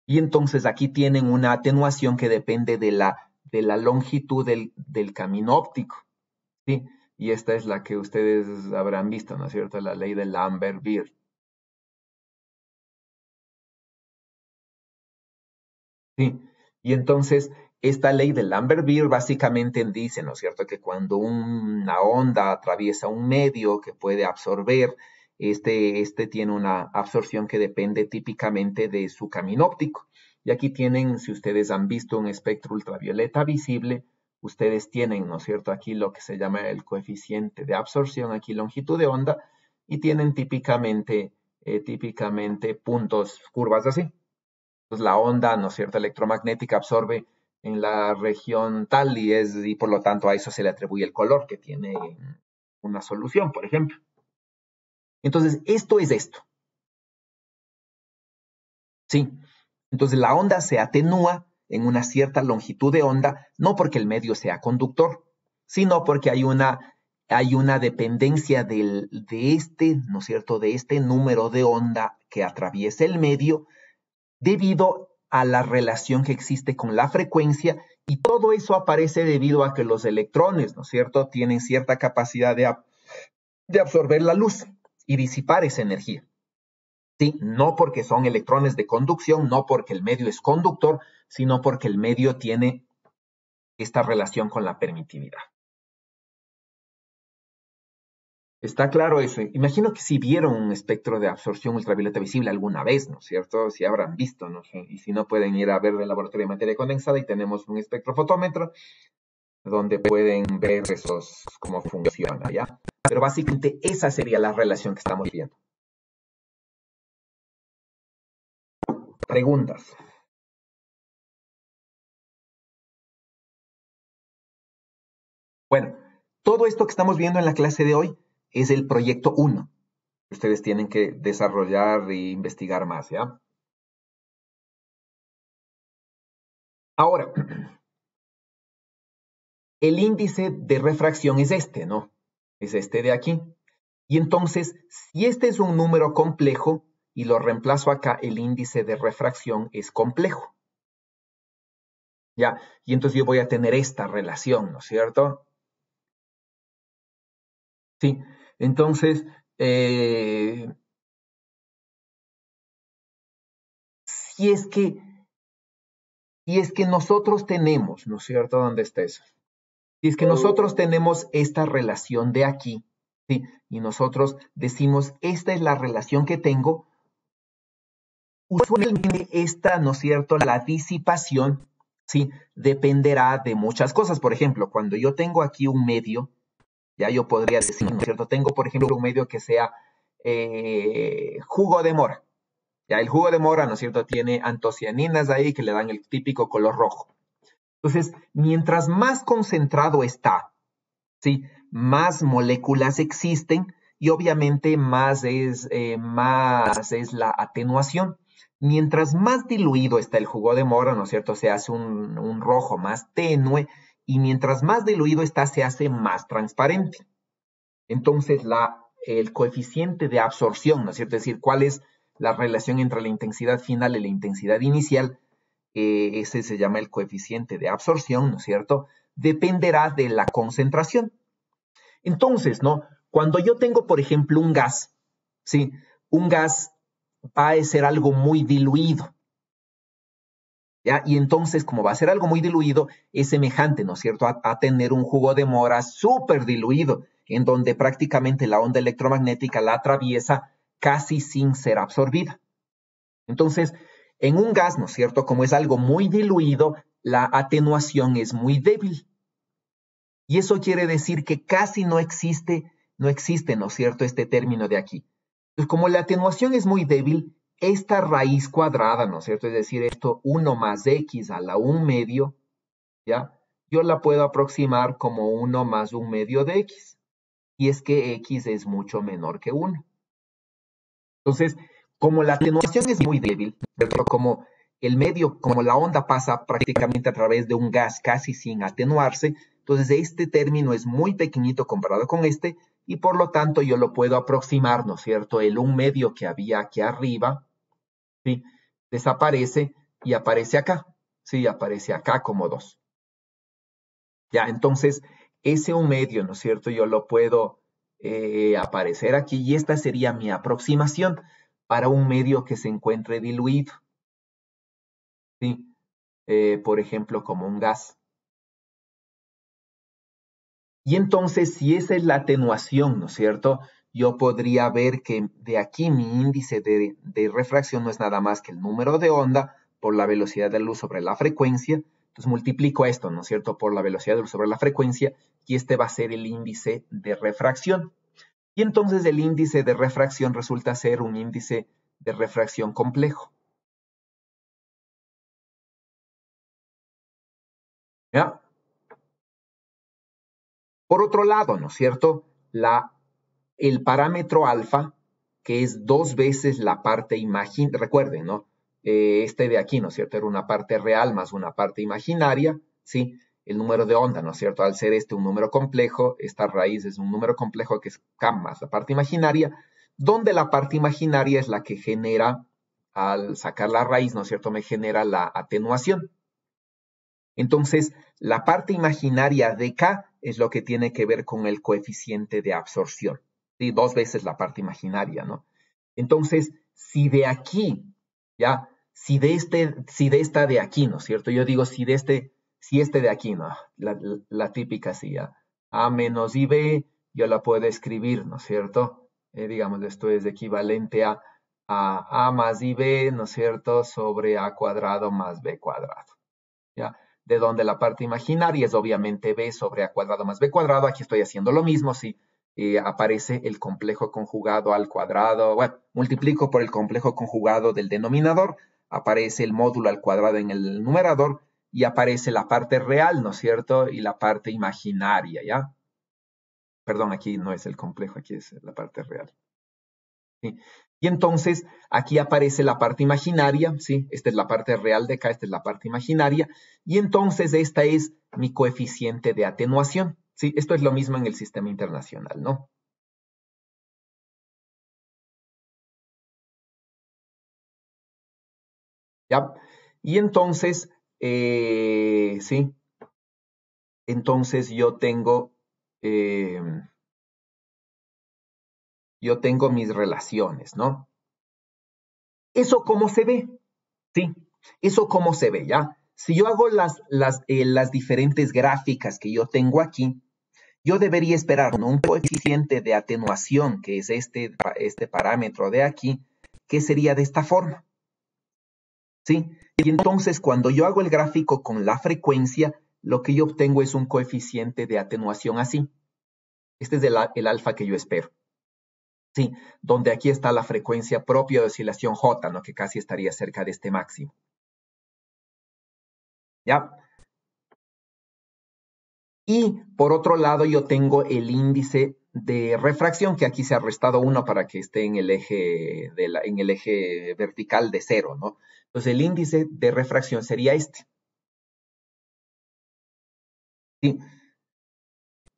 Y entonces aquí tienen una atenuación que depende de la longitud del camino óptico, ¿sí? Y esta es la que ustedes habrán visto, ¿no es cierto? La ley de Lambert-Beer. Sí. Y entonces, esta ley de Lambert-Beer básicamente dice, ¿no es cierto?, que cuando una onda atraviesa un medio que puede absorber, este tiene una absorción que depende típicamente de su camino óptico. Y aquí tienen, si ustedes han visto un espectro ultravioleta visible, ustedes tienen, ¿no es cierto?, aquí lo que se llama el coeficiente de absorción, aquí longitud de onda, y tienen típicamente puntos, curvas así. Pues la onda, ¿no es cierto?, electromagnética absorbe en la región tal y por lo tanto a eso se le atribuye el color que tiene una solución, por ejemplo. Entonces, esto es esto. Sí. Entonces, la onda se atenúa en una cierta longitud de onda, no porque el medio sea conductor, sino porque hay una dependencia de este, ¿no es cierto?, de este número de onda que atraviesa el medio debido a la relación que existe con la frecuencia, y todo eso aparece debido a que los electrones, ¿no es cierto?, tienen cierta capacidad de absorber la luz y disipar esa energía. ¿Sí? No porque son electrones de conducción, no porque el medio es conductor, sino porque el medio tiene esta relación con la permitividad. Está claro eso. Imagino que si vieron un espectro de absorción ultravioleta visible alguna vez, ¿no es cierto? Si habrán visto, ¿no? Y si no, pueden ir a ver el laboratorio de materia condensada y tenemos un espectrofotómetro donde pueden ver esos, cómo funciona, ¿ya? Pero básicamente esa sería la relación que estamos viendo. Preguntas. Bueno, todo esto que estamos viendo en la clase de hoy es el proyecto 1. Ustedes tienen que desarrollar e investigar más, ¿ya? Ahora, el índice de refracción es este, ¿no? Es este de aquí. Y entonces, si este es un número complejo y lo reemplazo acá, el índice de refracción es complejo. ¿Ya? Y entonces yo voy a tener esta relación, ¿no es cierto? Sí. Entonces, si es que, si es que nosotros tenemos, ¿no es cierto? ¿Dónde está eso? Si es que nosotros tenemos esta relación de aquí, ¿sí? Y nosotros decimos, esta es la relación que tengo, usualmente esta, ¿no es cierto?, la disipación, ¿sí?, dependerá de muchas cosas. Por ejemplo, cuando yo tengo aquí un medio, ya yo podría decir, ¿no es cierto?, tengo, por ejemplo, un medio que sea jugo de mora. Ya el jugo de mora, ¿no es cierto?, tiene antocianinas ahí que le dan el típico color rojo. Entonces, mientras más concentrado está, ¿sí?, más moléculas existen y obviamente más es la atenuación. Mientras más diluido está el jugo de mora, ¿no es cierto?, se hace un rojo más tenue, y mientras más diluido está, se hace más transparente. Entonces, el coeficiente de absorción, ¿no es cierto?, es decir, cuál es la relación entre la intensidad final y la intensidad inicial, ese se llama el coeficiente de absorción, ¿no es cierto?, dependerá de la concentración. Entonces, ¿no?, cuando yo tengo, por ejemplo, un gas, ¿sí?, un gas va a ser algo muy diluido, ¿ya? Y entonces, como va a ser algo muy diluido, es semejante, ¿no es cierto?, a tener un jugo de mora súper diluido, en donde prácticamente la onda electromagnética la atraviesa casi sin ser absorbida. Entonces, en un gas, ¿no es cierto?, como es algo muy diluido, la atenuación es muy débil. Y eso quiere decir que casi no existe, ¿no es cierto?, este término de aquí. Entonces, como la atenuación es muy débil, esta raíz cuadrada, ¿no es cierto?, es decir, esto 1 más x a la 1 medio, ¿ya?, yo la puedo aproximar como 1 más 1 medio de x. Y es que x es mucho menor que 1. Entonces, como la atenuación es muy débil, ¿cierto?, como el medio, como la onda pasa prácticamente a través de un gas casi sin atenuarse, entonces este término es muy pequeñito comparado con este, y por lo tanto yo lo puedo aproximar, ¿no es cierto? El 1/2 que había aquí arriba, ¿sí? Desaparece y aparece acá, ¿sí? Aparece acá como 2. Ya, entonces, ese 1/2, ¿no es cierto? Yo lo puedo aparecer aquí y esta sería mi aproximación para un medio que se encuentre diluido, ¿sí? Por ejemplo, como un gas. Y entonces, si esa es la atenuación, ¿no es cierto? Yo podría ver que de aquí mi índice de refracción no es nada más que el número de onda por la velocidad de luz sobre la frecuencia. Entonces multiplico esto, ¿no es cierto?, por la velocidad de luz sobre la frecuencia y este va a ser el índice de refracción. Y entonces el índice de refracción resulta ser un índice de refracción complejo. ¿Ya? Por otro lado, ¿no es cierto?, el parámetro alfa, que es 2 veces la parte imaginaria, recuerden, ¿no? Este de aquí, ¿no es cierto?, era una parte real más una parte imaginaria, ¿sí? El número de onda, ¿no es cierto?, al ser este un número complejo, esta raíz es un número complejo que es K más la parte imaginaria, donde la parte imaginaria es la que genera, al sacar la raíz, ¿no es cierto?, me genera la atenuación. Entonces, la parte imaginaria de K es lo que tiene que ver con el coeficiente de absorción. ¿Sí? 2 veces la parte imaginaria, ¿no? Entonces, si de aquí, ¿ya? Si de esta de aquí, ¿no es cierto? Yo digo, si este de aquí, ¿no? La típica, sí, ¿ya? A menos IB, yo la puedo escribir, ¿no es cierto? Digamos, esto es equivalente a más IB, ¿no es cierto? Sobre A cuadrado más B cuadrado, ¿ya? De donde la parte imaginaria es obviamente b sobre a cuadrado más b cuadrado. Aquí estoy haciendo lo mismo, si aparece el complejo conjugado al cuadrado, bueno, multiplico por el complejo conjugado del denominador, aparece el módulo al cuadrado en el numerador y aparece la parte real, ¿no es cierto? Y la parte imaginaria, ¿ya? Perdón, aquí no es el complejo, aquí es la parte real. ¿Sí? Y entonces aquí aparece la parte imaginaria, ¿sí? Esta es la parte real de acá, esta es la parte imaginaria, y entonces esta es mi coeficiente de atenuación, ¿sí? Esto es lo mismo en el sistema internacional, ¿no? ¿Ya? Y entonces, ¿sí? Entonces eh, yo tengo mis relaciones, ¿no? ¿Eso cómo se ve? Sí, eso cómo se ve, ¿ya? Si yo hago las diferentes gráficas que yo tengo aquí, yo debería esperar, ¿no?, un coeficiente de atenuación, que es este parámetro de aquí, que sería de esta forma, ¿sí? Y entonces cuando yo hago el gráfico con la frecuencia, lo que yo obtengo es un coeficiente de atenuación así. Este es el alfa que yo espero, ¿sí? Donde aquí está la frecuencia propia de oscilación J, ¿no?, que casi estaría cerca de este máximo, ¿ya? Y por otro lado, yo tengo el índice de refracción, que aquí se ha restado 1 para que esté en el eje vertical de 0, ¿no? Entonces, el índice de refracción sería este, ¿sí?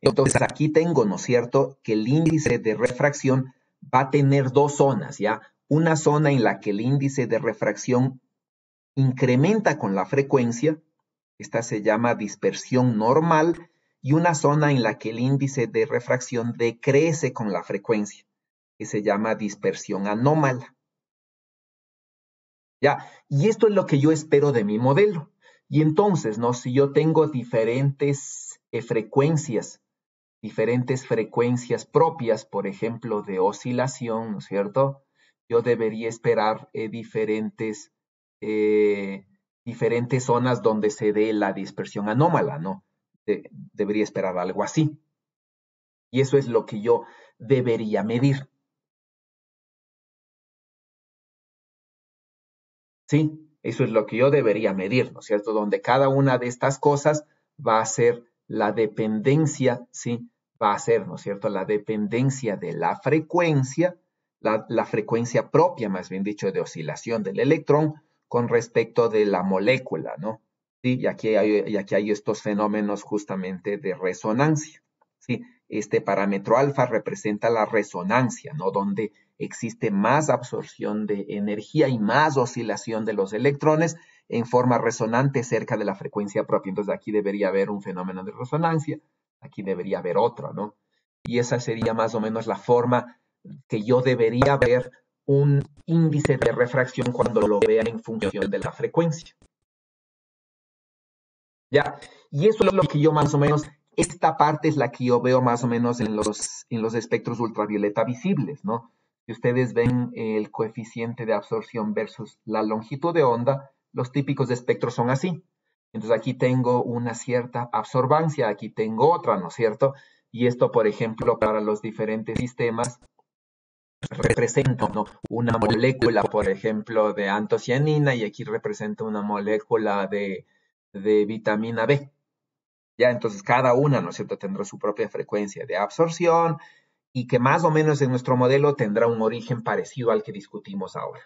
Entonces, aquí tengo, ¿no es cierto?, que el índice de refracción va a tener 2 zonas, ¿ya? Una zona en la que el índice de refracción incrementa con la frecuencia, esta se llama dispersión normal, y una zona en la que el índice de refracción decrece con la frecuencia, que se llama dispersión anómala. ¿Ya? Y esto es lo que yo espero de mi modelo. Y entonces, ¿no?, si yo tengo diferentes frecuencias propias, por ejemplo, de oscilación, ¿no es cierto? Yo debería esperar eh, diferentes zonas donde se dé la dispersión anómala, ¿no? Debería esperar algo así. Y eso es lo que yo debería medir, ¿sí? Eso es lo que yo debería medir, ¿no es cierto? Donde cada una de estas cosas va a ser la dependencia, ¿sí? Va a ser, ¿no es cierto?, la dependencia de la frecuencia, la frecuencia propia, más bien dicho, de oscilación del electrón con respecto de la molécula, ¿no? ¿Sí? Y aquí hay estos fenómenos justamente de resonancia, ¿sí? este parámetro alfa representa la resonancia, ¿no? Donde existe más absorción de energía y más oscilación de los electrones en forma resonante cerca de la frecuencia propia. Entonces aquí debería haber un fenómeno de resonancia, aquí debería haber otro, ¿no? Y esa sería más o menos la forma que yo debería ver un índice de refracción cuando lo vea en función de la frecuencia. ¿Ya? Y eso es lo que yo más o menos, esta parte es la que yo veo más o menos en los espectros ultravioleta visibles, ¿no? Si ustedes ven el coeficiente de absorción versus la longitud de onda, los típicos espectros son así. Entonces aquí tengo una cierta absorbancia, aquí tengo otra, ¿no es cierto? Y esto, por ejemplo, para los diferentes sistemas representa, ¿no? Una molécula, por ejemplo, de antocianina y aquí representa una molécula de vitamina B. Ya, entonces cada una, ¿no es cierto?, tendrá su propia frecuencia de absorción y que más o menos en nuestro modelo tendrá un origen parecido al que discutimos ahora.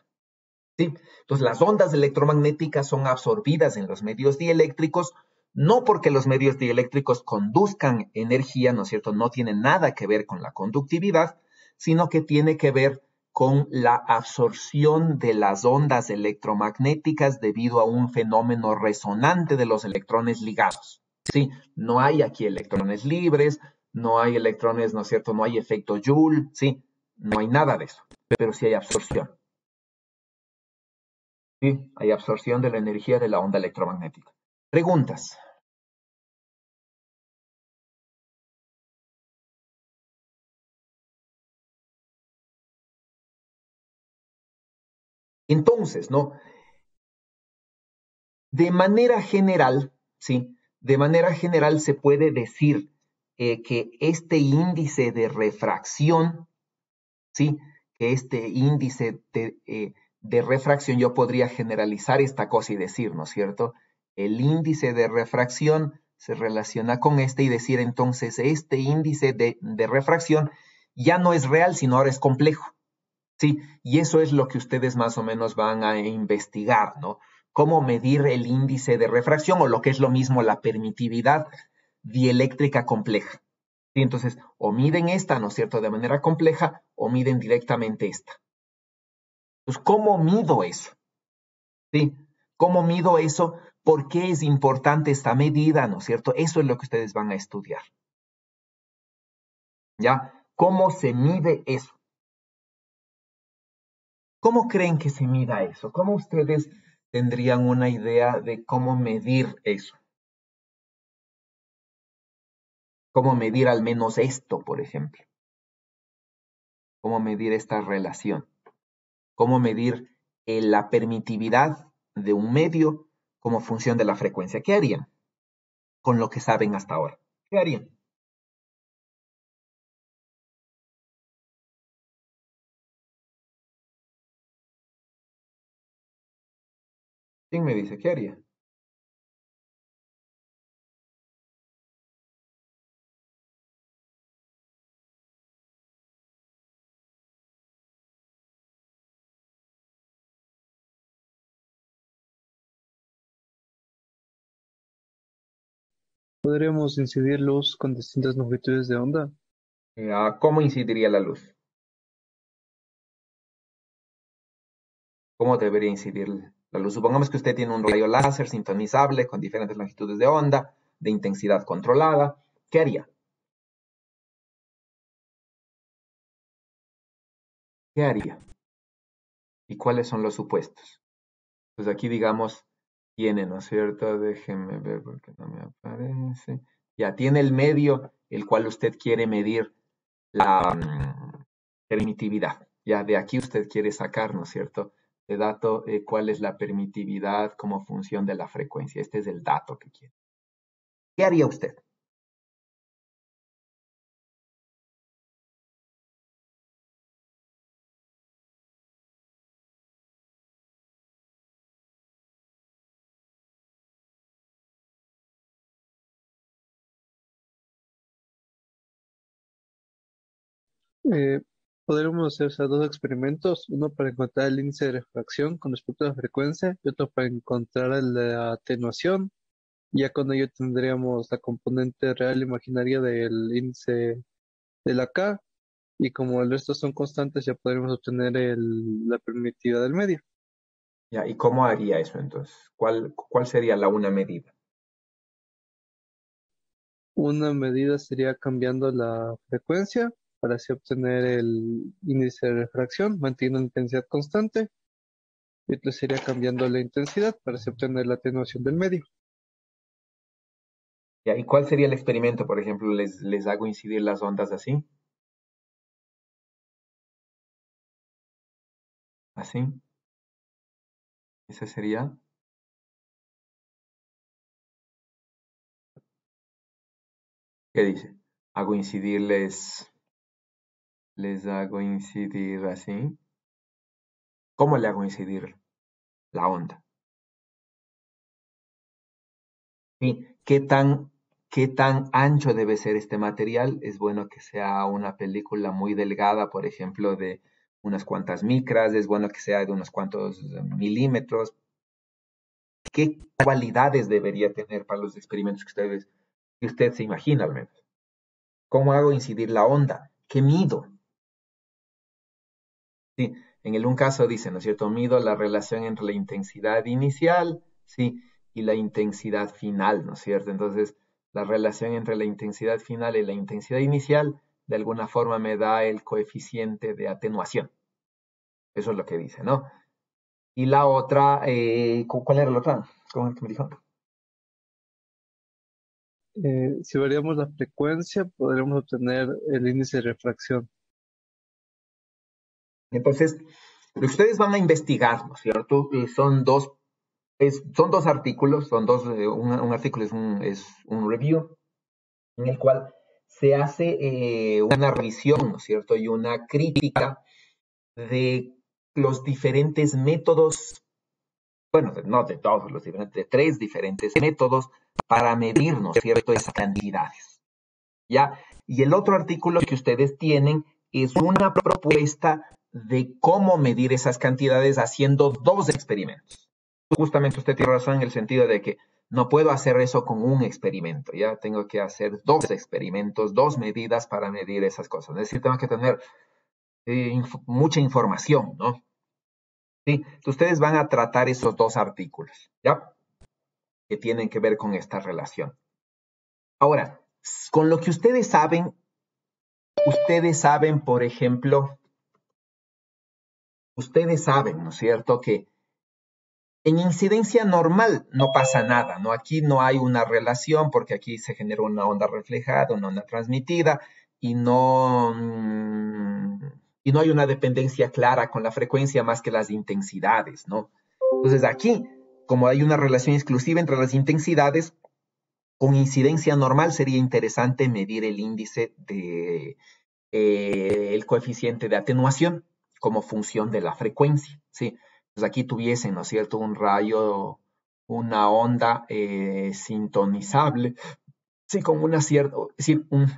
¿Sí? Entonces las ondas electromagnéticas son absorbidas en los medios dieléctricos, no porque los medios dieléctricos conduzcan energía, ¿no es cierto?, no tiene nada que ver con la conductividad, sino que tiene que ver con la absorción de las ondas electromagnéticas debido a un fenómeno resonante de los electrones ligados. Sí, no hay aquí electrones libres, no hay electrones, ¿no es cierto? No hay efecto Joule, sí, no hay nada de eso, pero sí hay absorción. Sí, hay absorción de la energía de la onda electromagnética. Preguntas. Entonces, ¿no? De manera general, ¿sí? De manera general se puede decir que este índice de refracción, ¿sí? Que este índice de refracción, yo podría generalizar esta cosa y decir, ¿no es cierto? El índice de refracción se relaciona con este y decir entonces este índice de refracción ya no es real, sino ahora es complejo. Sí, y eso es lo que ustedes más o menos van a investigar, ¿no? Cómo medir el índice de refracción o lo que es lo mismo la permitividad dieléctrica compleja. Sí, entonces, o miden esta, ¿no es cierto?, de manera compleja, o miden directamente esta. Entonces, ¿cómo mido eso? ¿Sí? ¿Cómo mido eso? ¿Por qué es importante esta medida, ¿no es cierto? Eso es lo que ustedes van a estudiar. ¿Ya? ¿Cómo se mide eso? ¿Cómo creen que se mida eso? ¿Cómo ustedes tendrían una idea de cómo medir eso? ¿Cómo medir al menos esto, por ejemplo? ¿Cómo medir esta relación? ¿Cómo medir la permitividad de un medio como función de la frecuencia? ¿Qué harían con lo que saben hasta ahora? ¿Qué harían? ¿Quién me dice? ¿Qué haría? Podríamos incidir luz con distintas longitudes de onda. ¿Cómo incidiría la luz? ¿Cómo debería incidir la luz? Supongamos que usted tiene un rayo láser sintonizable con diferentes longitudes de onda, de intensidad controlada. ¿Qué haría? ¿Qué haría? ¿Y cuáles son los supuestos? Pues aquí, digamos, tiene, ¿no es cierto? Déjenme ver porque no me aparece. Ya tiene el medio, el cual usted quiere medir la permitividad. Ya de aquí usted quiere sacar, ¿no es cierto? De dato, cuál es la permitividad como función de la frecuencia. Este es el dato que quiere. ¿Qué haría usted? Eh, Podríamos hacer, o sea, dos experimentos, uno para encontrar el índice de refracción con respecto a la frecuencia y otro para encontrar la atenuación Y ya con ello tendríamos la componente real imaginaria del índice de la K, y como el resto son constantes, ya podremos obtener la permitividad del medio. Ya, ¿y cómo haría eso entonces? ¿Cuál sería la una medida? Una medida sería cambiando la frecuencia para así obtener el índice de refracción, manteniendo la intensidad constante, y otra sería cambiando la intensidad para así obtener la atenuación del medio. Ya, ¿y cuál sería el experimento? Por ejemplo, les hago incidir las ondas así, así. Ese sería. ¿Qué dice? Hago incidir, les hago incidir así. ¿Cómo le hago incidir la onda? Sí, qué tan ancho debe ser este material? Es bueno que sea una película muy delgada, por ejemplo, de unas cuantas micras, es bueno que sea de unos cuantos milímetros. ¿Qué cualidades debería tener para los experimentos que usted se imagina al menos? ¿Cómo hago incidir la onda? ¿Qué mido? Sí, en el un caso dice, ¿no es cierto? Mido la relación entre la intensidad inicial, sí, y la intensidad final, ¿no es cierto? Entonces, la relación entre la intensidad final y la intensidad inicial, de alguna forma me da el coeficiente de atenuación. Eso es lo que dice, ¿no? Y la otra, ¿cuál era la otra? ¿Cómo es que me dijo? Si variamos la frecuencia, podremos obtener el índice de refracción. Entonces, lo que ustedes van a investigar, ¿no es cierto? Son dos artículos, un artículo es un review en el cual se hace una revisión, ¿no es cierto? Y una crítica de los diferentes métodos, bueno, no de todos los diferentes, de tres diferentes métodos para medir, ¿no es cierto?, esas cantidades, ¿ya? Y el otro artículo que ustedes tienen es una propuesta de cómo medir esas cantidades haciendo dos experimentos. Justamente usted tiene razón en el sentido de que no puedo hacer eso con un experimento, ya tengo que hacer dos experimentos, dos medidas para medir esas cosas. Es decir, tengo que tener mucha información, ¿no? Sí, ustedes van a tratar esos dos artículos, ¿ya? Que tienen que ver con esta relación. Ahora, con lo que ustedes saben, por ejemplo, ustedes saben, ¿no es cierto?, que en incidencia normal no pasa nada, ¿no? Aquí no hay una relación porque aquí se genera una onda reflejada, una onda transmitida y y no hay una dependencia clara con la frecuencia más que las intensidades, ¿no? Entonces aquí, como hay una relación exclusiva entre las intensidades, con incidencia normal sería interesante medir el índice el coeficiente de atenuación como función de la frecuencia, ¿sí? Pues aquí tuviesen, ¿no es cierto?, un rayo, una onda sintonizable, sí, con una cierta, es decir, un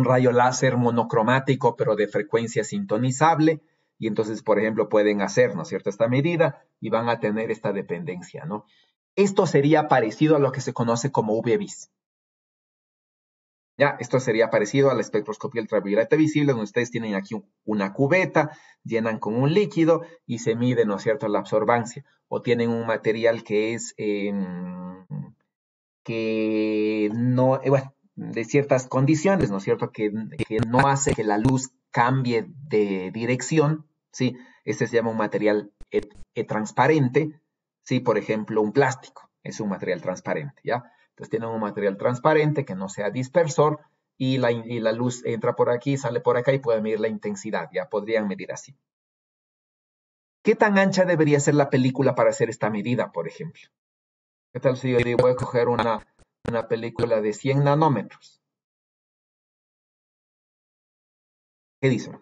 rayo láser monocromático, pero de frecuencia sintonizable, y entonces, por ejemplo, pueden hacer, ¿no es cierto?, esta medida y van a tener esta dependencia, ¿no? Esto sería parecido a lo que se conoce como UV-Vis. Ya, esto sería parecido a la espectroscopía ultravioleta visible, donde ustedes tienen aquí una cubeta, llenan con un líquido y se mide, ¿no es cierto?, la absorbancia. O tienen un material que no, bueno, de ciertas condiciones, ¿no es cierto?, que no hace que la luz cambie de dirección, ¿sí? Este se llama un material transparente, ¿sí? Por ejemplo, un plástico es un material transparente, ¿ya? Entonces tienen un material transparente que no sea dispersor y la luz entra por aquí, sale por acá y pueden medir la intensidad, ya podrían medir así. ¿Qué tan ancha debería ser la película para hacer esta medida, por ejemplo? ¿Qué tal si yo digo, voy a coger una película de 100 nanómetros? ¿Qué dicen?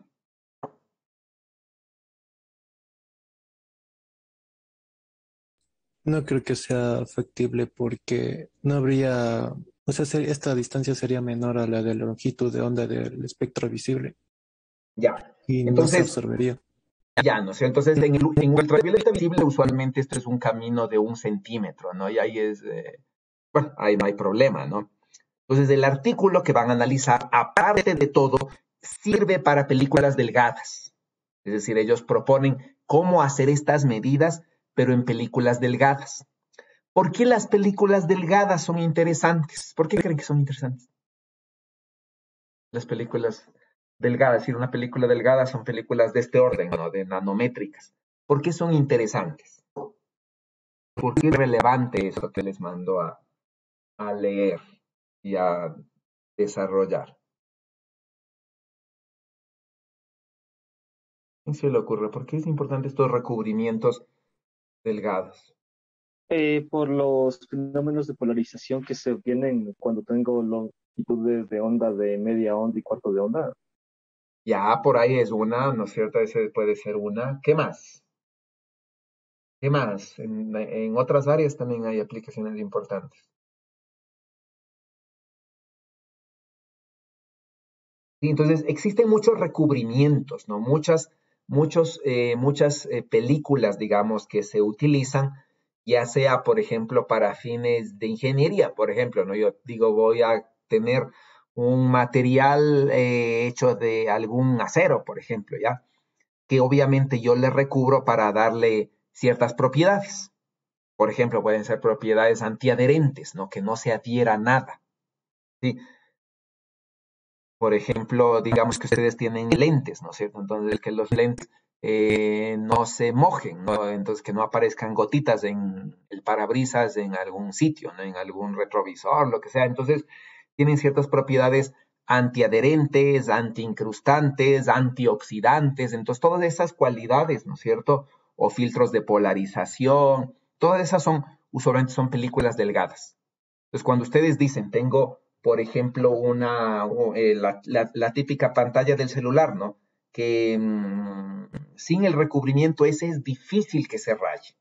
No creo que sea factible porque no habría, o sea, esta distancia sería menor a la de la longitud de onda del espectro visible Ya. y no se Entonces, absorbería. ya, ¿no sé? Entonces, en ultravioleta visible, usualmente esto es un camino de 1 centímetro, ¿no? Y ahí es, bueno, ahí no hay problema, ¿no? Entonces, el artículo que van a analizar, aparte de todo, sirve para películas delgadas. Es decir, ellos proponen cómo hacer estas medidas, pero en películas delgadas. ¿Por qué las películas delgadas son interesantes? ¿Por qué creen que son interesantes? Las películas delgadas, es decir, una película delgada son películas de este orden, ¿no? De nanométricas. ¿Por qué son interesantes? ¿Por qué es relevante eso que les mando a leer y a desarrollar? ¿Qué se le ocurre? ¿Por qué es importante estos recubrimientos delgados? Por los fenómenos de polarización que se obtienen cuando tengo longitudes de onda de media onda y cuarto de onda. Ya por ahí es una, ¿no es cierto? Ese puede ser una. ¿Qué más? ¿Qué más? En otras áreas también hay aplicaciones importantes. Sí, entonces, existen muchos recubrimientos, ¿no? Muchas películas, digamos, que se utilizan, ya sea, por ejemplo, para fines de ingeniería, por ejemplo, ¿no? Yo digo, voy a tener un material hecho de algún acero, por ejemplo, ¿ya? Que obviamente yo le recubro para darle ciertas propiedades. Por ejemplo, pueden ser propiedades antiadherentes, ¿no? Que no se adhiera a nada, ¿sí? Por ejemplo, digamos que ustedes tienen lentes, ¿no es cierto? Entonces, que los lentes no se mojen, ¿no? Entonces, que no aparezcan gotitas en el parabrisas en algún sitio, ¿no? En algún retrovisor, lo que sea. Entonces, tienen ciertas propiedades antiadherentes, antiincrustantes, antioxidantes. Entonces, todas esas cualidades, ¿no es cierto? O filtros de polarización, todas esas usualmente son películas delgadas. Entonces, cuando ustedes dicen, tengo, por ejemplo, la típica pantalla del celular, ¿no? Que sin el recubrimiento ese es difícil que se raye,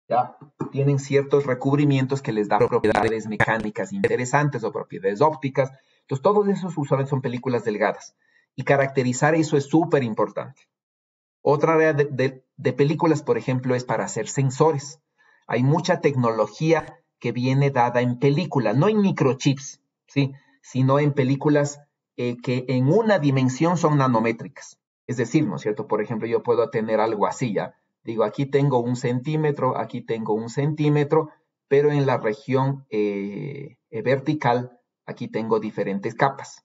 ¿ya? Tienen ciertos recubrimientos que les dan propiedades mecánicas interesantes o propiedades ópticas. Entonces, todos esos usualmente son películas delgadas. Y caracterizar eso es súper importante. Otra área de películas, por ejemplo, es para hacer sensores. Hay mucha tecnología que viene dada en película, no en microchips, ¿sí? Sino en películas que en una dimensión son nanométricas. Es decir, ¿no es cierto? Por ejemplo, yo puedo tener algo así, ¿ya? Digo, aquí tengo 1 centímetro, aquí tengo 1 centímetro, pero en la región vertical, aquí tengo diferentes capas,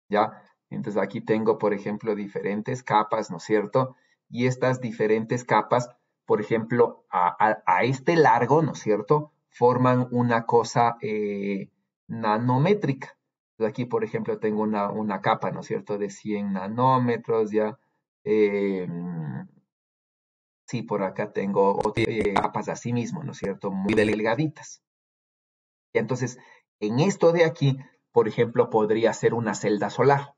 ¿ya? Entonces aquí tengo, por ejemplo, diferentes capas, ¿no es cierto? Y estas diferentes capas, por ejemplo, a este largo, ¿no es cierto? Forman una cosa nanométrica. Entonces aquí, por ejemplo, tengo una capa, ¿no es cierto? De 100 nanómetros, ya. Eh, sí, por acá tengo capas así mismo, ¿no es cierto? Muy delgaditas. Y entonces, en esto de aquí, por ejemplo, podría ser una celda solar.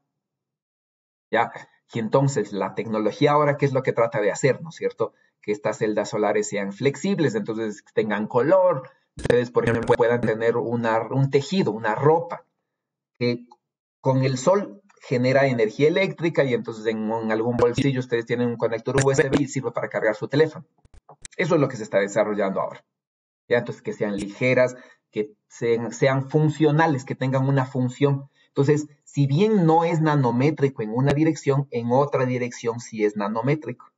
¿Ya? Y entonces la tecnología ahora, ¿qué es lo que trata de hacer, ¿no es cierto? Que estas celdas solares sean flexibles, entonces tengan color, ustedes, por ejemplo, puedan tener un tejido, una ropa, que con el sol genera energía eléctrica y entonces en algún bolsillo ustedes tienen un conector USB y sirve para cargar su teléfono. Eso es lo que se está desarrollando ahora. ¿Ya? Entonces, que sean ligeras, que sean funcionales, que tengan una función. Entonces, si bien no es nanométrico en una dirección, en otra dirección sí es nanométrico.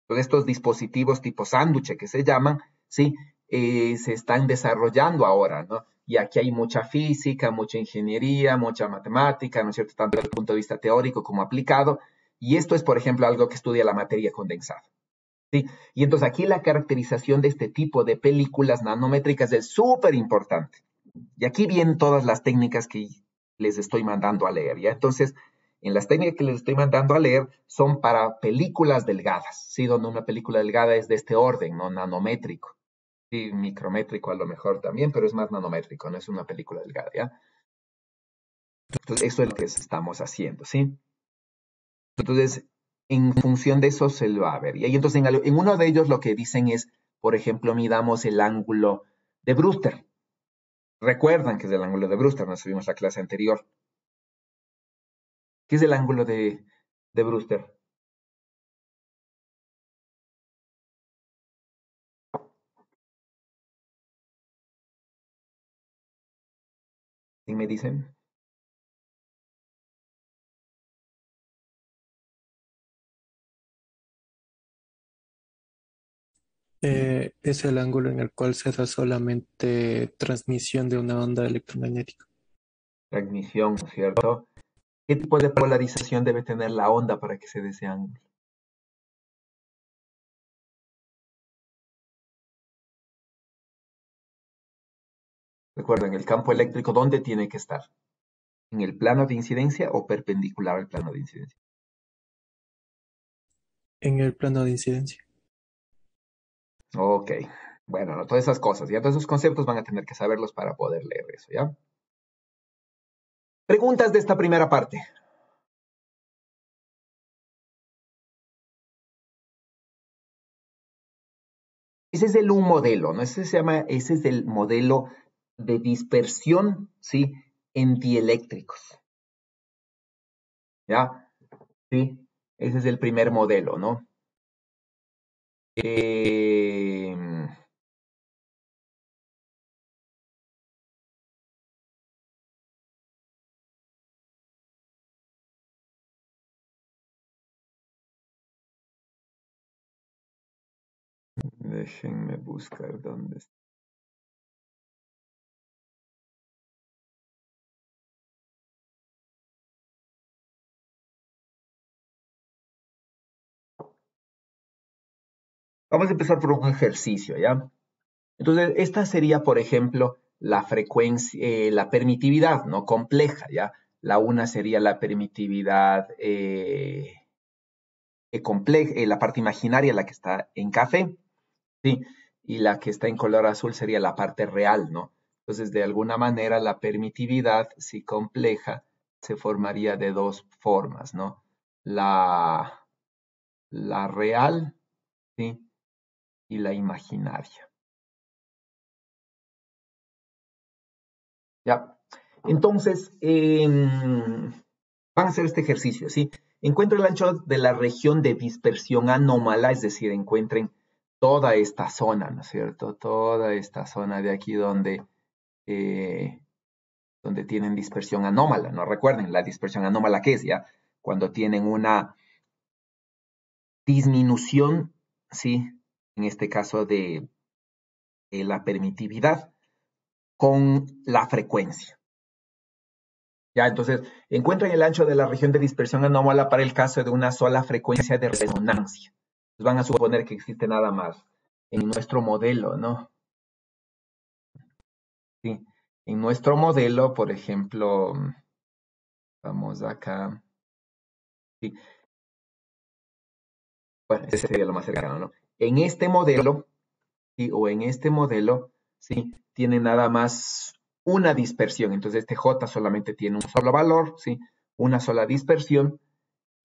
Entonces, estos dispositivos tipo sándwich que se llaman, sí, se están desarrollando ahora, ¿no? Y aquí hay mucha física, mucha ingeniería, mucha matemática, ¿no es cierto? Tanto desde el punto de vista teórico como aplicado. Y esto es, por ejemplo, algo que estudia la materia condensada. ¿Sí? Y entonces aquí la caracterización de este tipo de películas nanométricas es súper importante. Y aquí vienen todas las técnicas que les estoy mandando a leer, ¿ya? Entonces, en las técnicas que les estoy mandando a leer son para películas delgadas, ¿sí? Donde una película delgada es de este orden, ¿no? Nanométrico. Sí, micrométrico a lo mejor también, pero es más nanométrico, no es una película delgada, ¿ya? Entonces, eso es lo que estamos haciendo, ¿sí? Entonces, en función de eso se lo va a ver. Y ahí entonces en uno de ellos lo que dicen es, por ejemplo, midamos el ángulo de Brewster. Recuerdan que es el ángulo de Brewster, nos vimos la clase anterior. ¿Qué es el ángulo de Brewster? ¿Quién me dicen? Es el ángulo en el cual se da solamente transmisión de una onda electromagnética. Transmisión, ¿no es cierto? ¿Qué tipo de polarización debe tener la onda para que se dé ese ángulo? Recuerden, el campo eléctrico, ¿dónde tiene que estar? ¿En el plano de incidencia o perpendicular al plano de incidencia? En el plano de incidencia. Ok. Bueno, no, todas esas cosas, ya todos esos conceptos van a tener que saberlos para poder leer eso, ¿ya? Preguntas de esta primera parte. Ese es el un modelo, ¿no? Ese es el modelo de dispersión, ¿sí? En dieléctricos, ¿ya? ¿Sí? Ese es el primer modelo, ¿no? Eh, Déjenme buscar dónde está. Vamos a empezar por un ejercicio, ¿ya? Entonces, esta sería, por ejemplo, la frecuencia, la permitividad, ¿no? Compleja, ¿ya? La una sería la permitividad compleja, la parte imaginaria, la que está en café, ¿sí? Y la que está en color azul sería la parte real, ¿no? Entonces, de alguna manera, la permitividad, si compleja, se formaría de dos formas, ¿no? La real, ¿sí? Y la imaginaria. ¿Ya? Entonces, van a hacer este ejercicio, ¿sí? Encuentren el ancho de la región de dispersión anómala, es decir, encuentren toda esta zona, ¿no es cierto? Toda esta zona de aquí eh, donde tienen dispersión anómala, ¿no? Recuerden, la dispersión anómala, ¿qué es? Ya, cuando tienen una disminución, ¿sí? En este caso de la permitividad con la frecuencia. Ya, entonces, encuentran el ancho de la región de dispersión anómala para el caso de una sola frecuencia de resonancia. Pues van a suponer que existe nada más en nuestro modelo, ¿no? Sí. En nuestro modelo, por ejemplo, vamos acá. Sí. Bueno, ese sería lo más cercano, ¿no? En este modelo, ¿sí? O en este modelo, ¿sí? Tiene nada más una dispersión. Entonces, este J solamente tiene un solo valor, ¿sí? Una sola dispersión.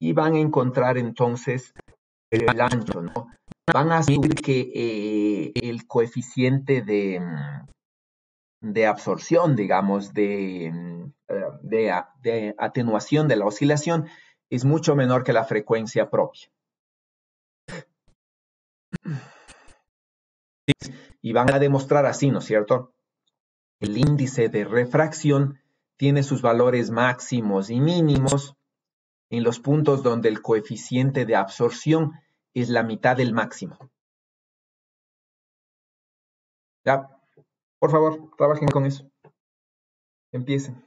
Y van a encontrar entonces el ancho, ¿no? Van a asumir que el coeficiente de absorción, digamos, de atenuación de la oscilación es mucho menor que la frecuencia propia. Y van a demostrar así, ¿no es cierto? El índice de refracción tiene sus valores máximos y mínimos en los puntos donde el coeficiente de absorción es la mitad del máximo. ¿Ya? Por favor, trabajen con eso. Empiecen.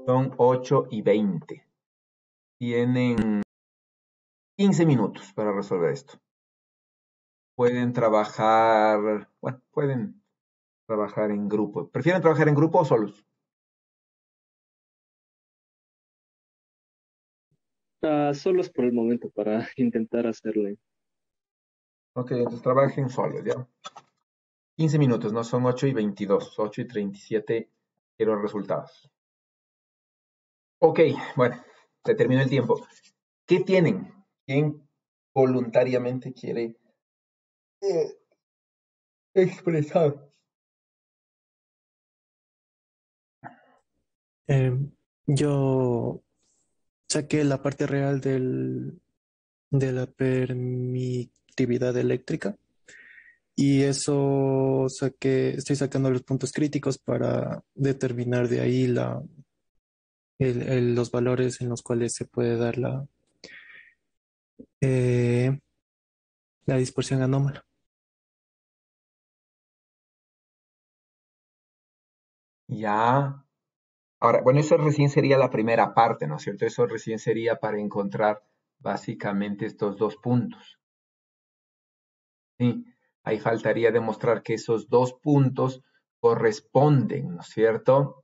Son 8:20. Tienen 15 minutos para resolver esto. Pueden trabajar, bueno, pueden trabajar en grupo. ¿Prefieren trabajar en grupo o solos? Solo es por el momento para intentar hacerle. Ok, entonces trabajen solos, ¿ya? 15 minutos, no son 8:22, 8:37. Quiero resultados. Ok, bueno, se terminó el tiempo. ¿Qué tienen? ¿Quién voluntariamente quiere eh, expresar? Eh, yo saqué la parte real de la permitividad eléctrica y eso estoy sacando los puntos críticos para determinar de ahí los valores en los cuales se puede dar eh, la dispersión anómala. Ya. Ahora, bueno, eso recién sería la primera parte, ¿no es cierto? Eso recién sería para encontrar básicamente estos dos puntos. Sí, ahí faltaría demostrar que esos dos puntos corresponden, ¿no es cierto?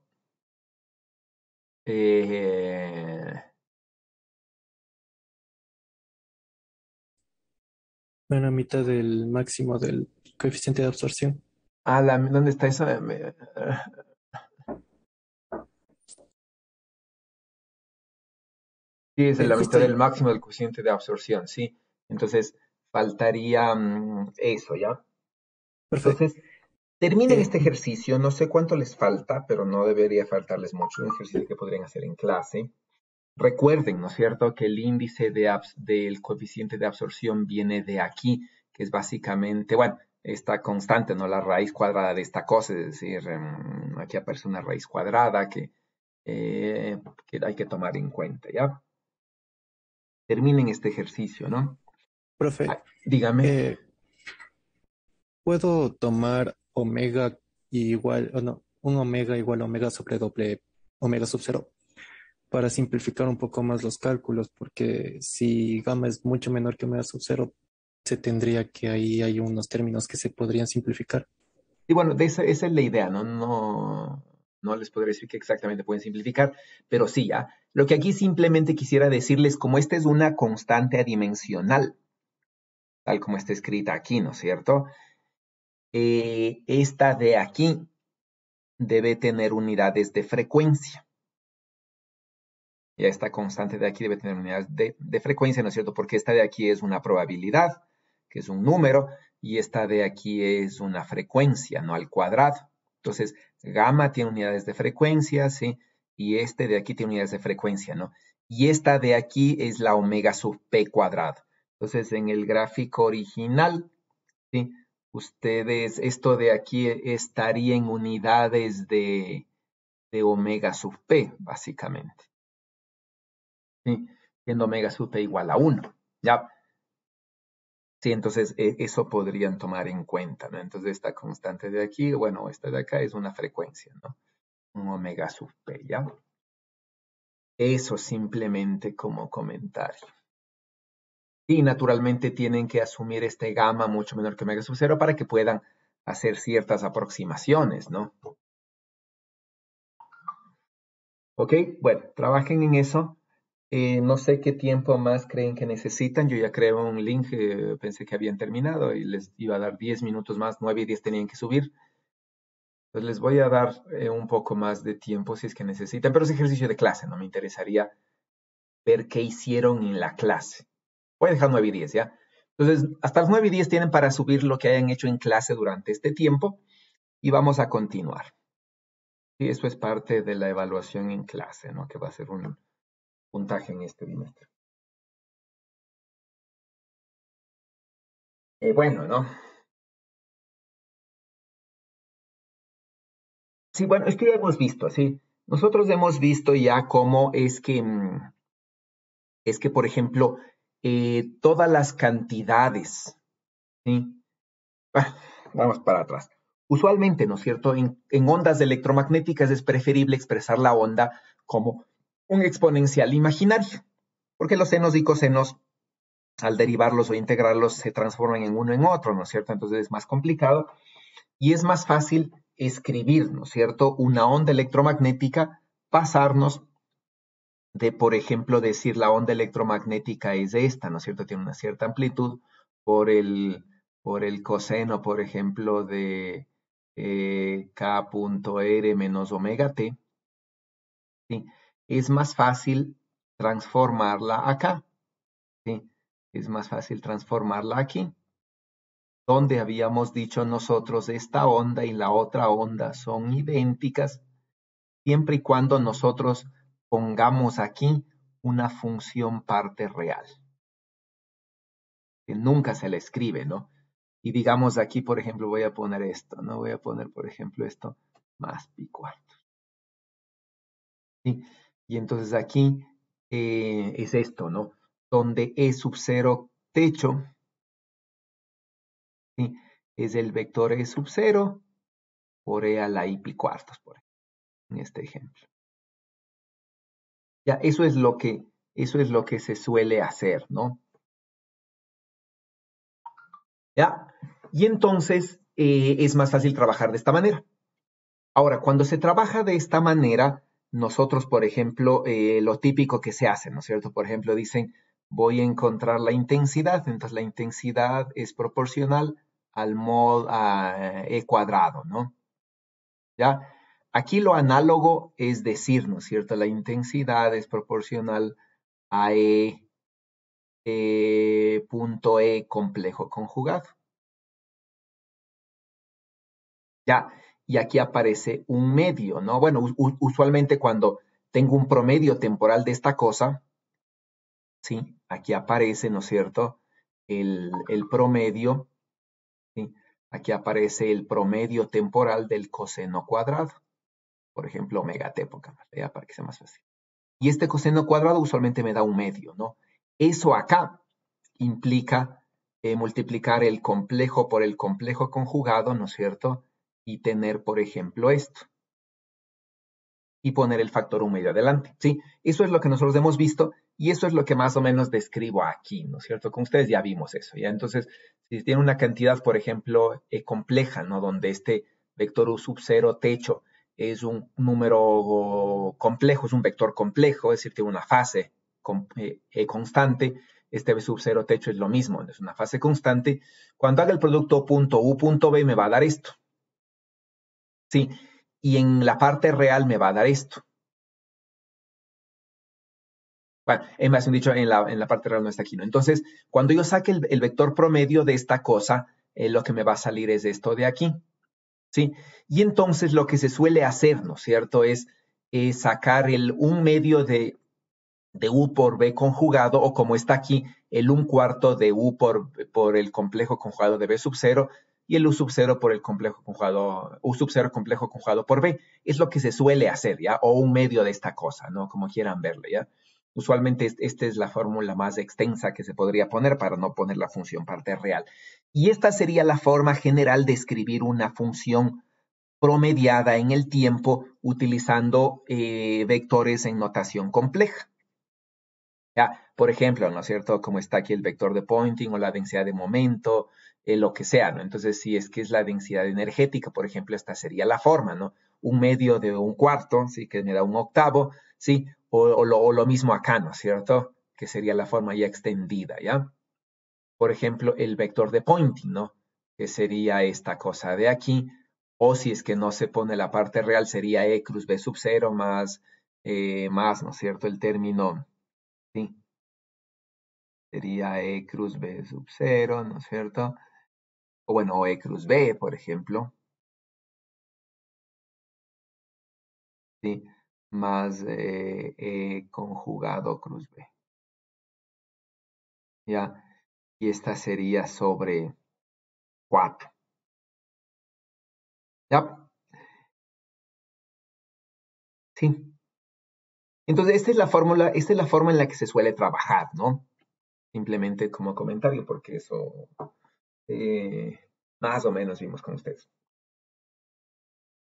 Eh, Una mitad del máximo del coeficiente de absorción. ¿Dónde está eso? Sí, es en la Justo mitad del ahí. máximo del cociente de absorción, sí. Entonces, faltaría eso, ¿ya? Perfecto. Entonces, terminen Eh, este ejercicio, no sé cuánto les falta, pero no debería faltarles mucho, un ejercicio que podrían hacer en clase. Recuerden, ¿no es cierto?, que el índice del coeficiente de absorción viene de aquí, que es básicamente, bueno, esta constante, ¿no? La raíz cuadrada de esta cosa, es decir, aquí aparece una raíz cuadrada que hay que tomar en cuenta, ¿ya? Terminen este ejercicio, ¿no? profe, Ah, dígame. eh, ¿puedo tomar omega igual, o no, un omega igual a omega sobre doble omega sub cero para simplificar un poco más los cálculos? Porque si gamma es mucho menor que omega sub cero, se tendría que ahí hay unos términos que se podrían simplificar. Y bueno, esa es la idea, ¿no? No les podré decir que exactamente pueden simplificar, pero sí, ya. Lo que aquí simplemente quisiera decirles, como esta es una constante adimensional, tal como está escrita aquí, ¿no es cierto? Esta de aquí debe tener unidades de frecuencia. Ya esta constante de aquí debe tener unidades de frecuencia, ¿no es cierto? Porque esta de aquí es una probabilidad, que es un número, y esta de aquí es una frecuencia, ¿no? Al cuadrado. Entonces, gamma tiene unidades de frecuencia, ¿sí? Y este de aquí tiene unidades de frecuencia, ¿no? Y esta de aquí es la omega sub p cuadrado. Entonces, en el gráfico original, ¿sí? Ustedes, esto de aquí estaría en unidades de omega sub p, básicamente. ¿Sí? Siendo omega sub p igual a 1. ¿Ya? Sí, entonces eso podrían tomar en cuenta, ¿no? Entonces esta constante de aquí, bueno, esta de acá es una frecuencia, ¿no? Un omega sub p, ¿ya? Eso simplemente como comentario. Y naturalmente tienen que asumir este gamma mucho menor que omega sub 0 para que puedan hacer ciertas aproximaciones, ¿no? ¿Ok? Bueno, trabajen en eso. No sé qué tiempo más creen que necesitan. Yo ya creo un link, pensé que habían terminado y les iba a dar 10 minutos más, 9 y 10 tenían que subir. Entonces les voy a dar un poco más de tiempo si es que necesitan, pero es ejercicio de clase, no me interesaría ver qué hicieron en la clase. Voy a dejar 9 y 10, ¿ya? Entonces, hasta las 9 y 10 tienen para subir lo que hayan hecho en clase durante este tiempo y vamos a continuar. Y eso es parte de la evaluación en clase, ¿no? Que va a ser un puntaje en este bimestre. Bueno, ¿no? Sí, bueno, esto ya hemos visto, ¿sí? Nosotros hemos visto ya cómo es que por ejemplo, todas las cantidades, ¿sí? Ah, vamos para atrás. Usualmente, ¿no es cierto? En ondas electromagnéticas es preferible expresar la onda como un exponencial imaginario, porque los senos y cosenos, al derivarlos o integrarlos, se transforman en uno en otro, ¿no es cierto? Entonces es más complicado y es más fácil escribir, ¿no es cierto? Una onda electromagnética, pasarnos de, por ejemplo, decir la onda electromagnética es esta, ¿no es cierto? Tiene una cierta amplitud por por el coseno, por ejemplo, de K.R menos omega t, ¿sí? Es más fácil transformarla acá, ¿sí? Es más fácil transformarla aquí, donde habíamos dicho nosotros esta onda y la otra onda son idénticas, siempre y cuando nosotros pongamos aquí una función parte real, que nunca se le escribe, ¿no? Y digamos aquí, por ejemplo, voy a poner esto, ¿no? Voy a poner, por ejemplo, esto más pi cuarto. ¿Sí? Y entonces aquí es esto, ¿no? Donde E sub 0 techo, ¿sí? Es el vector E sub 0 por E a la I pi cuartos, por ejemplo, en este ejemplo. Ya, eso es lo que se suele hacer, ¿no? ¿Ya? Y entonces es más fácil trabajar de esta manera. Ahora, cuando se trabaja de esta manera, nosotros, por ejemplo, lo típico que se hace, ¿no es cierto? Por ejemplo, dicen, voy a encontrar la intensidad, entonces la intensidad es proporcional al mod a E cuadrado, ¿no? ¿Ya? Aquí lo análogo es decir, ¿no es cierto? La intensidad es proporcional a punto E complejo conjugado. Ya, y aquí aparece un medio, ¿no? Bueno, usualmente cuando tengo un promedio temporal de esta cosa, ¿sí? Aquí aparece, ¿no es cierto? El promedio, ¿sí? Aquí aparece el promedio temporal del coseno cuadrado. Por ejemplo, omega t, ya para que sea más fácil. Y este coseno cuadrado usualmente me da un medio, ¿no? Eso acá implica multiplicar el complejo por el complejo conjugado, ¿no es cierto? Y tener, por ejemplo, esto. Y poner el factor 1 medio adelante, ¿sí? Eso es lo que nosotros hemos visto y eso es lo que más o menos describo aquí, ¿no es cierto? Con ustedes ya vimos eso, ¿ya? Entonces, si tiene una cantidad, por ejemplo, compleja, ¿no? Donde este vector U sub 0 techo es un número complejo, es un vector complejo, es decir, tiene una fase constante, este V sub 0 techo es lo mismo, es una fase constante. Cuando haga el producto punto U punto B me va a dar esto, ¿sí? Y en la parte real me va a dar esto. Bueno, más bien dicho, en la parte real no está aquí, ¿no? Entonces, cuando yo saque el vector promedio de esta cosa, lo que me va a salir es esto de aquí, ¿sí? Y entonces lo que se suele hacer, ¿no es cierto?, es sacar un medio de U por B conjugado, o como está aquí, el 1/4 de U por el complejo conjugado de B sub 0, y el U sub 0 por el complejo conjugado, U sub 0 complejo conjugado por B. Es lo que se suele hacer, ¿ya? O un medio de esta cosa, ¿no? Como quieran verlo, ¿ya? Usualmente esta es la fórmula más extensa que se podría poner para no poner la función parte real. Y esta sería la forma general de escribir una función promediada en el tiempo utilizando vectores en notación compleja. Ya, por ejemplo, ¿no es cierto? Como está aquí el vector de Poynting o la densidad de momento, lo que sea, ¿no? Entonces, si es que es la densidad energética, por ejemplo, esta sería la forma, ¿no? Un medio de 1/4, ¿sí? Que me da 1/8, ¿sí? O lo mismo acá, ¿no es cierto? Que sería la forma ya extendida, ¿ya? Por ejemplo, el vector de Poynting, ¿no? Que sería esta cosa de aquí, o si es que no se pone la parte real, sería E cruz B sub 0 más, ¿no es cierto? El término, ¿sí? Sería E cruz B sub 0, ¿no es cierto? O bueno, o E cruz B, por ejemplo, ¿sí? Más E conjugado cruz B. ¿Ya? Y esta sería sobre 4. ¿Ya? Sí. Entonces, esta es la fórmula, esta es la forma en la que se suele trabajar, ¿no? Simplemente como comentario, porque eso más o menos vimos con ustedes.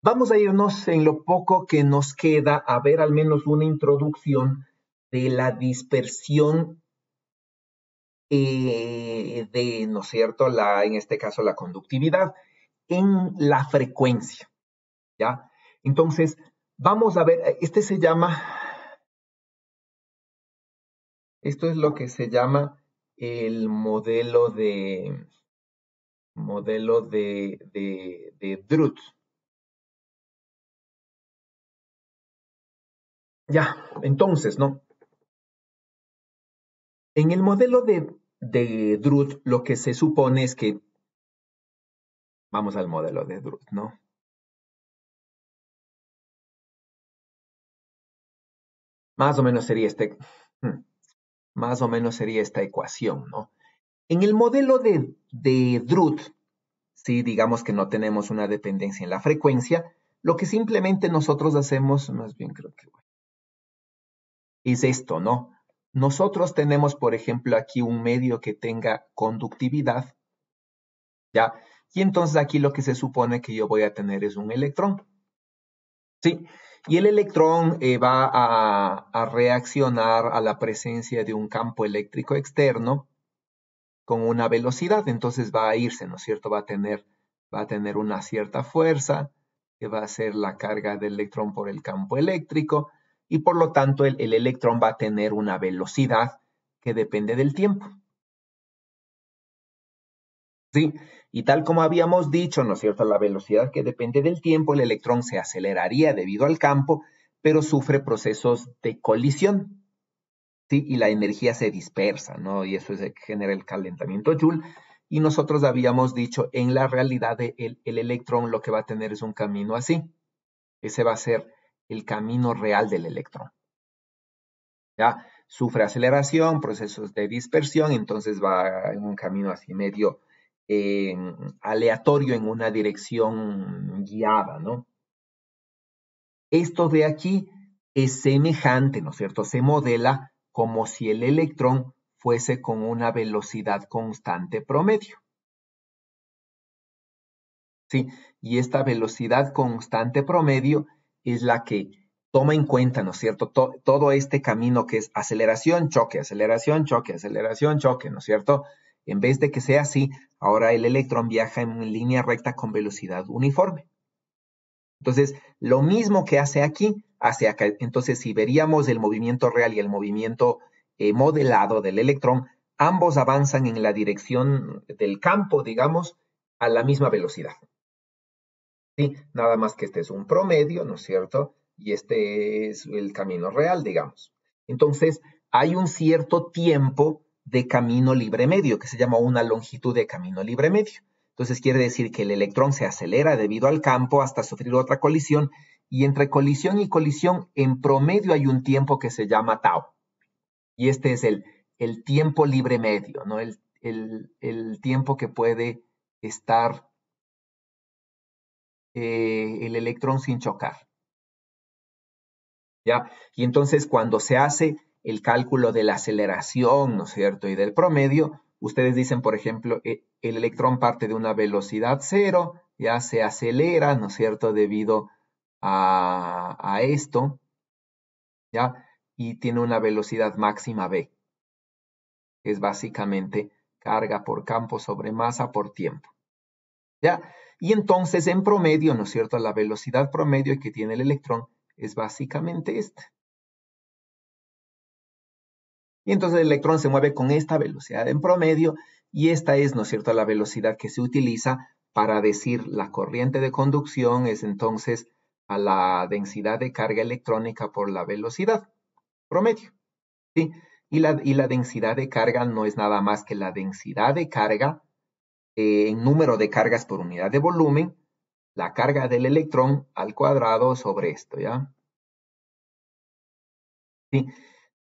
Vamos a irnos en lo poco que nos queda a ver al menos una introducción de la dispersión de, ¿no es cierto?, en este caso la conductividad en la frecuencia, ¿ya? Entonces, vamos a ver, esto es lo que se llama el modelo de Druth. Ya, entonces, ¿no? En el modelo de Druth, lo que se supone es que, vamos al modelo de Druth, ¿no? Más o menos sería más o menos sería esta ecuación, ¿no? En el modelo de Druth, si digamos que no tenemos una dependencia en la frecuencia, lo que simplemente nosotros hacemos, más bien creo que es esto, ¿no? Nosotros tenemos, por ejemplo, aquí un medio que tenga conductividad, ¿ya? Y entonces aquí lo que se supone que yo voy a tener es un electrón, ¿sí? Y el electrón va a reaccionar a la presencia de un campo eléctrico externo con una velocidad, entonces va a irse, ¿no es cierto? Va a tener una cierta fuerza, que va a ser la carga del electrón por el campo eléctrico, y por lo tanto el electrón va a tener una velocidad que depende del tiempo. ¿Sí? Y tal como habíamos dicho, ¿no es cierto? La velocidad que depende del tiempo, el electrón se aceleraría debido al campo, pero sufre procesos de colisión, ¿sí? Y la energía se dispersa, ¿no? Y eso es lo que genera el calentamiento Joule. Y nosotros habíamos dicho, en la realidad el electrón lo que va a tener es un camino así. Ese va a ser el camino real del electrón. ¿Ya? Sufre aceleración, procesos de dispersión, entonces va en un camino así medio aleatorio en una dirección guiada, ¿no? Esto de aquí es semejante, ¿no es cierto? Se modela como si el electrón fuese con una velocidad constante promedio. ¿Sí? Y esta velocidad constante promedio es la que toma en cuenta, ¿no es cierto? Todo este camino que es aceleración, choque, aceleración, choque, aceleración, choque, ¿no es cierto? En vez de que sea así, ahora el electrón viaja en línea recta con velocidad uniforme. Entonces, lo mismo que hace aquí, hace acá. Entonces, si veríamos el movimiento real y el movimiento modelado del electrón, ambos avanzan en la dirección del campo, digamos, a la misma velocidad. ¿Sí? Nada más que este es un promedio, ¿no es cierto? Y este es el camino real, digamos. Entonces, hay un cierto tiempo de camino libre medio, que se llama una longitud de camino libre medio. Entonces, quiere decir que el electrón se acelera debido al campo hasta sufrir otra colisión, y entre colisión y colisión, en promedio hay un tiempo que se llama tau. Y este es el tiempo libre medio, ¿no? El tiempo que puede estar el electrón sin chocar. ¿Ya? Y entonces cuando se hace el cálculo de la aceleración, ¿no es cierto? Y del promedio, ustedes dicen, por ejemplo, el electrón parte de una velocidad cero, ya se acelera, ¿no es cierto? Debido a esto, ¿ya? Y tiene una velocidad máxima v, que es básicamente carga por campo sobre masa por tiempo, ¿ya? Y entonces en promedio, ¿no es cierto? La velocidad promedio que tiene el electrón es básicamente esta. Y entonces el electrón se mueve con esta velocidad en promedio, y esta es, ¿no es cierto?, la velocidad que se utiliza para decir la corriente de conducción es entonces a la densidad de carga electrónica por la velocidad promedio, ¿sí? Y la densidad de carga no es nada más que la densidad de carga en número de cargas por unidad de volumen, la carga del electrón al cuadrado sobre esto, ¿ya? ¿Sí?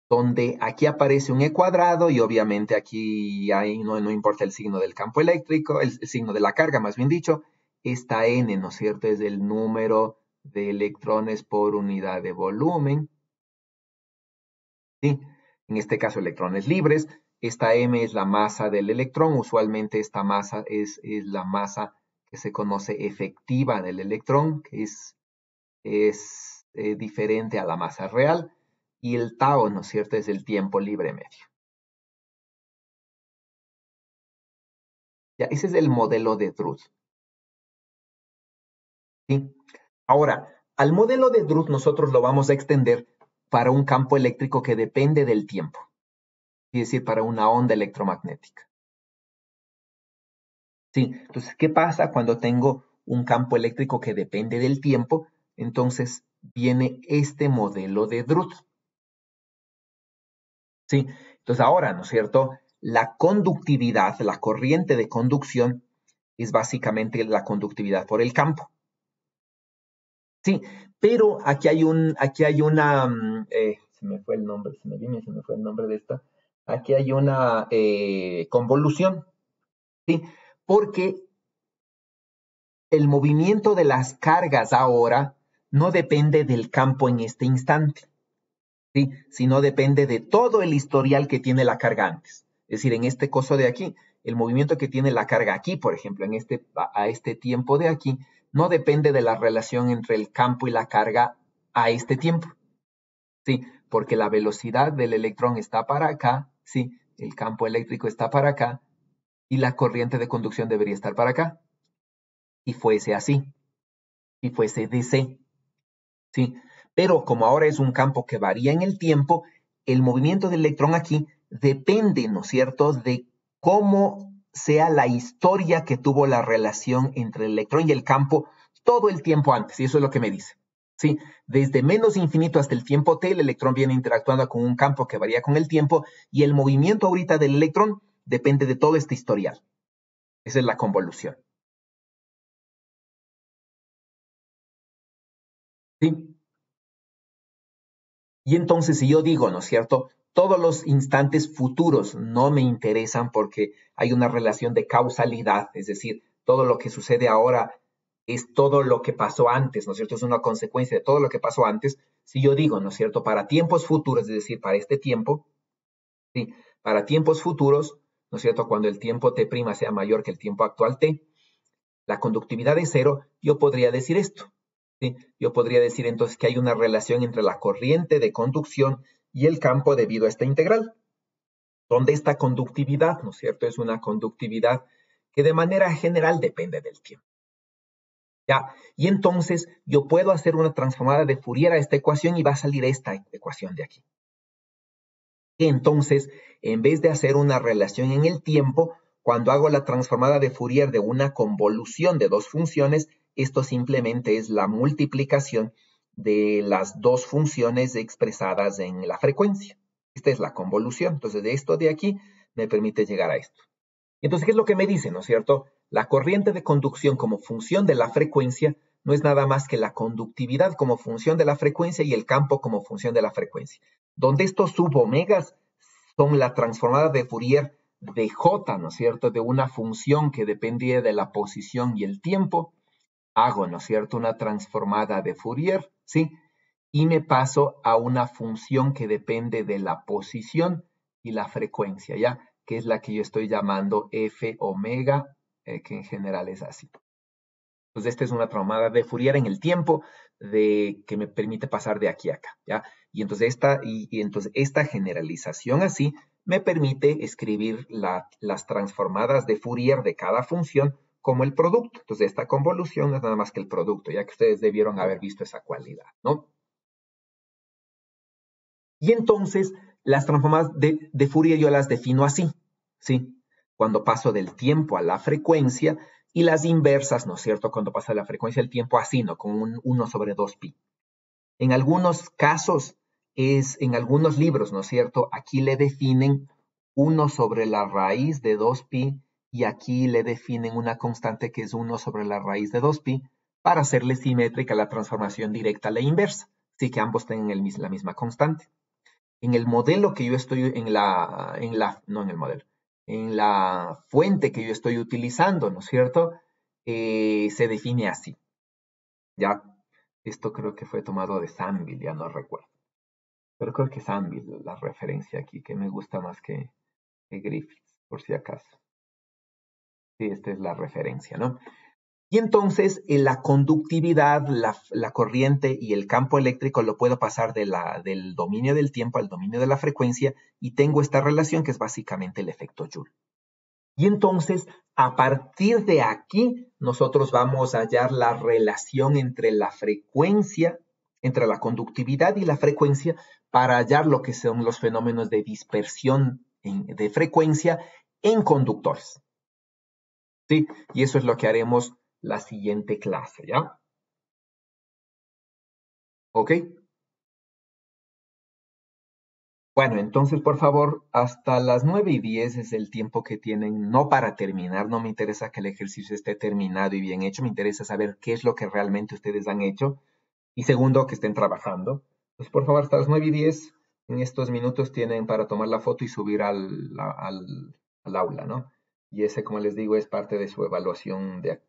Donde aquí aparece un E cuadrado y obviamente aquí no importa el signo del campo eléctrico, el signo de la carga, más bien dicho, esta N, ¿no es cierto?, es el número de electrones por unidad de volumen, ¿sí? En este caso, electrones libres. Esta M es la masa del electrón. Usualmente esta masa es la masa que se conoce efectiva del electrón, que es diferente a la masa real. Y el tau, ¿no es cierto?, es el tiempo libre medio. Ya, ese es el modelo de Drude. ¿Sí? Ahora, al modelo de Drude nosotros lo vamos a extender para un campo eléctrico que depende del tiempo. Es decir, para una onda electromagnética. ¿Sí? Entonces, ¿qué pasa cuando tengo un campo eléctrico que depende del tiempo? Entonces viene este modelo de Drude. ¿Sí? Entonces ahora, ¿no es cierto?, la conductividad, la corriente de conducción es básicamente la conductividad por el campo. Sí, pero aquí hay una, se me fue el nombre, se me fue el nombre de esta. Aquí hay una convolución, ¿sí? Porque el movimiento de las cargas ahora no depende del campo en este instante, ¿sí? Sino depende de todo el historial que tiene la carga antes. Es decir, en este coso de aquí, el movimiento que tiene la carga aquí, por ejemplo, a este tiempo de aquí, no depende de la relación entre el campo y la carga a este tiempo, ¿sí? Porque la velocidad del electrón está para acá, ¿sí? El campo eléctrico está para acá y la corriente de conducción debería estar para acá. Y fuese así, y fuese DC, ¿sí? Pero como ahora es un campo que varía en el tiempo, el movimiento del electrón aquí depende, ¿no es cierto?, de cómo sea la historia que tuvo la relación entre el electrón y el campo todo el tiempo antes, y eso es lo que me dice. ¿Sí? Desde menos infinito hasta el tiempo t, el electrón viene interactuando con un campo que varía con el tiempo, y el movimiento ahorita del electrón depende de todo este historial. Esa es la convolución. ¿Sí? Y entonces, si yo digo, ¿no es cierto?, todos los instantes futuros no me interesan porque hay una relación de causalidad, es decir, todo lo que sucede ahora es todo lo que pasó antes, ¿no es cierto? Es una consecuencia de todo lo que pasó antes. Si yo digo, ¿no es cierto?, para tiempos futuros, es decir, para este tiempo, ¿sí?, para tiempos futuros, ¿no es cierto?, cuando el tiempo t' sea mayor que el tiempo actual t, la conductividad es cero, yo podría decir esto. ¿Sí? Yo podría decir entonces que hay una relación entre la corriente de conducción y el campo debido a esta integral, donde esta conductividad, ¿no es cierto?, es una conductividad que de manera general depende del tiempo. ¿Ya? Y entonces yo puedo hacer una transformada de Fourier a esta ecuación y va a salir esta ecuación de aquí. Y entonces, en vez de hacer una relación en el tiempo, cuando hago la transformada de Fourier de una convolución de dos funciones, esto simplemente es la multiplicación de las dos funciones expresadas en la frecuencia. Esta es la convolución. Entonces, de esto de aquí me permite llegar a esto. Entonces, ¿qué es lo que me dice, no es cierto? La corriente de conducción como función de la frecuencia no es nada más que la conductividad como función de la frecuencia y el campo como función de la frecuencia. Donde estos subomegas son la transformada de Fourier de J, ¿no es cierto?, de una función que dependía de la posición y el tiempo, hago, ¿no es cierto?, una transformada de Fourier, ¿sí? Y me paso a una función que depende de la posición y la frecuencia, ¿ya? Que es la que yo estoy llamando f omega, que en general es así. Entonces, esta es una transformada de Fourier en el tiempo que me permite pasar de aquí a acá, ¿ya? Y entonces esta generalización así me permite escribir las transformadas de Fourier de cada función como el producto. Entonces, esta convolución no es nada más que el producto, ya que ustedes debieron haber visto esa cualidad, ¿no? Y entonces, las transformadas de Fourier yo las defino así, ¿sí? Cuando paso del tiempo a la frecuencia, y las inversas, ¿no es cierto?, cuando pasa de la frecuencia al tiempo así, ¿no?, con un 1 sobre 2pi. En algunos casos, en algunos libros, ¿no es cierto?, aquí le definen 1 sobre la raíz de 2pi, y aquí le definen una constante que es 1 sobre la raíz de 2pi, para hacerle simétrica la transformación directa a la inversa, así que ambos tengan la misma constante. En el modelo que yo estoy, en la fuente que yo estoy utilizando, ¿no es cierto?, se define así. Ya, esto creo que fue tomado de Sanville, ya no recuerdo. Pero creo que Sanville, la referencia aquí, que me gusta más que Griffiths, por si acaso. Sí, esta es la referencia, ¿no? Y entonces la conductividad, la corriente y el campo eléctrico lo puedo pasar del dominio del tiempo al dominio de la frecuencia y tengo esta relación que es básicamente el efecto Joule. Y entonces, a partir de aquí, nosotros vamos a hallar la relación entre la frecuencia, entre la conductividad y la frecuencia para hallar lo que son los fenómenos de dispersión de frecuencia en conductores. ¿Sí? Y eso es lo que haremos la siguiente clase, ¿ya? ¿Ok? Bueno, entonces, por favor, hasta las 9:10 es el tiempo que tienen, no para terminar, no me interesa que el ejercicio esté terminado y bien hecho, me interesa saber qué es lo que realmente ustedes han hecho, y segundo, que estén trabajando. Pues, por favor, hasta las 9:10, en estos minutos tienen para tomar la foto y subir al aula, ¿no? Y ese, como les digo, es parte de su evaluación de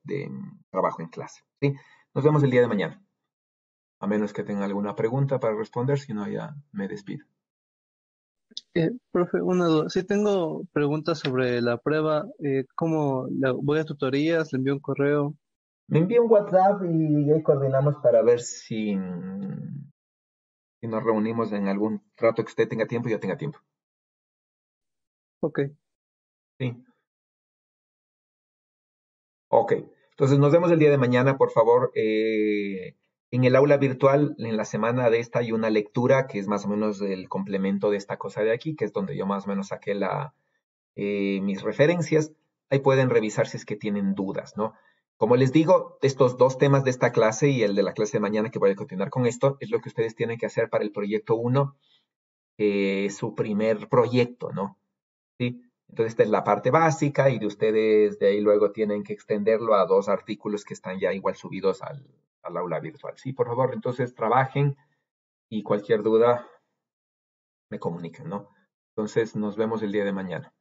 trabajo en clase. ¿Sí? Nos vemos el día de mañana. A menos que tengan alguna pregunta para responder, si no, ya me despido. Profe, una duda. Si tengo preguntas sobre la prueba, ¿cómo voy a tutorías? ¿Le envío un correo? Me envía un WhatsApp y ahí coordinamos para ver si nos reunimos en algún rato que usted tenga tiempo y yo tenga tiempo. Ok. Sí. Ok. Entonces nos vemos el día de mañana, por favor. En el aula virtual, en la semana de esta hay una lectura que es más o menos el complemento de esta cosa de aquí, que es donde yo más o menos saqué mis referencias. Ahí pueden revisar si es que tienen dudas, ¿no? Como les digo, estos dos temas de esta clase y el de la clase de mañana que voy a continuar con esto, es lo que ustedes tienen que hacer para el proyecto 1, su primer proyecto, ¿no? ¿Sí? Entonces, esta es la parte básica y de ustedes de ahí luego tienen que extenderlo a 2 artículos que están ya igual subidos al aula virtual. Sí, por favor, entonces trabajen y cualquier duda me comunican, ¿no? Entonces, nos vemos el día de mañana.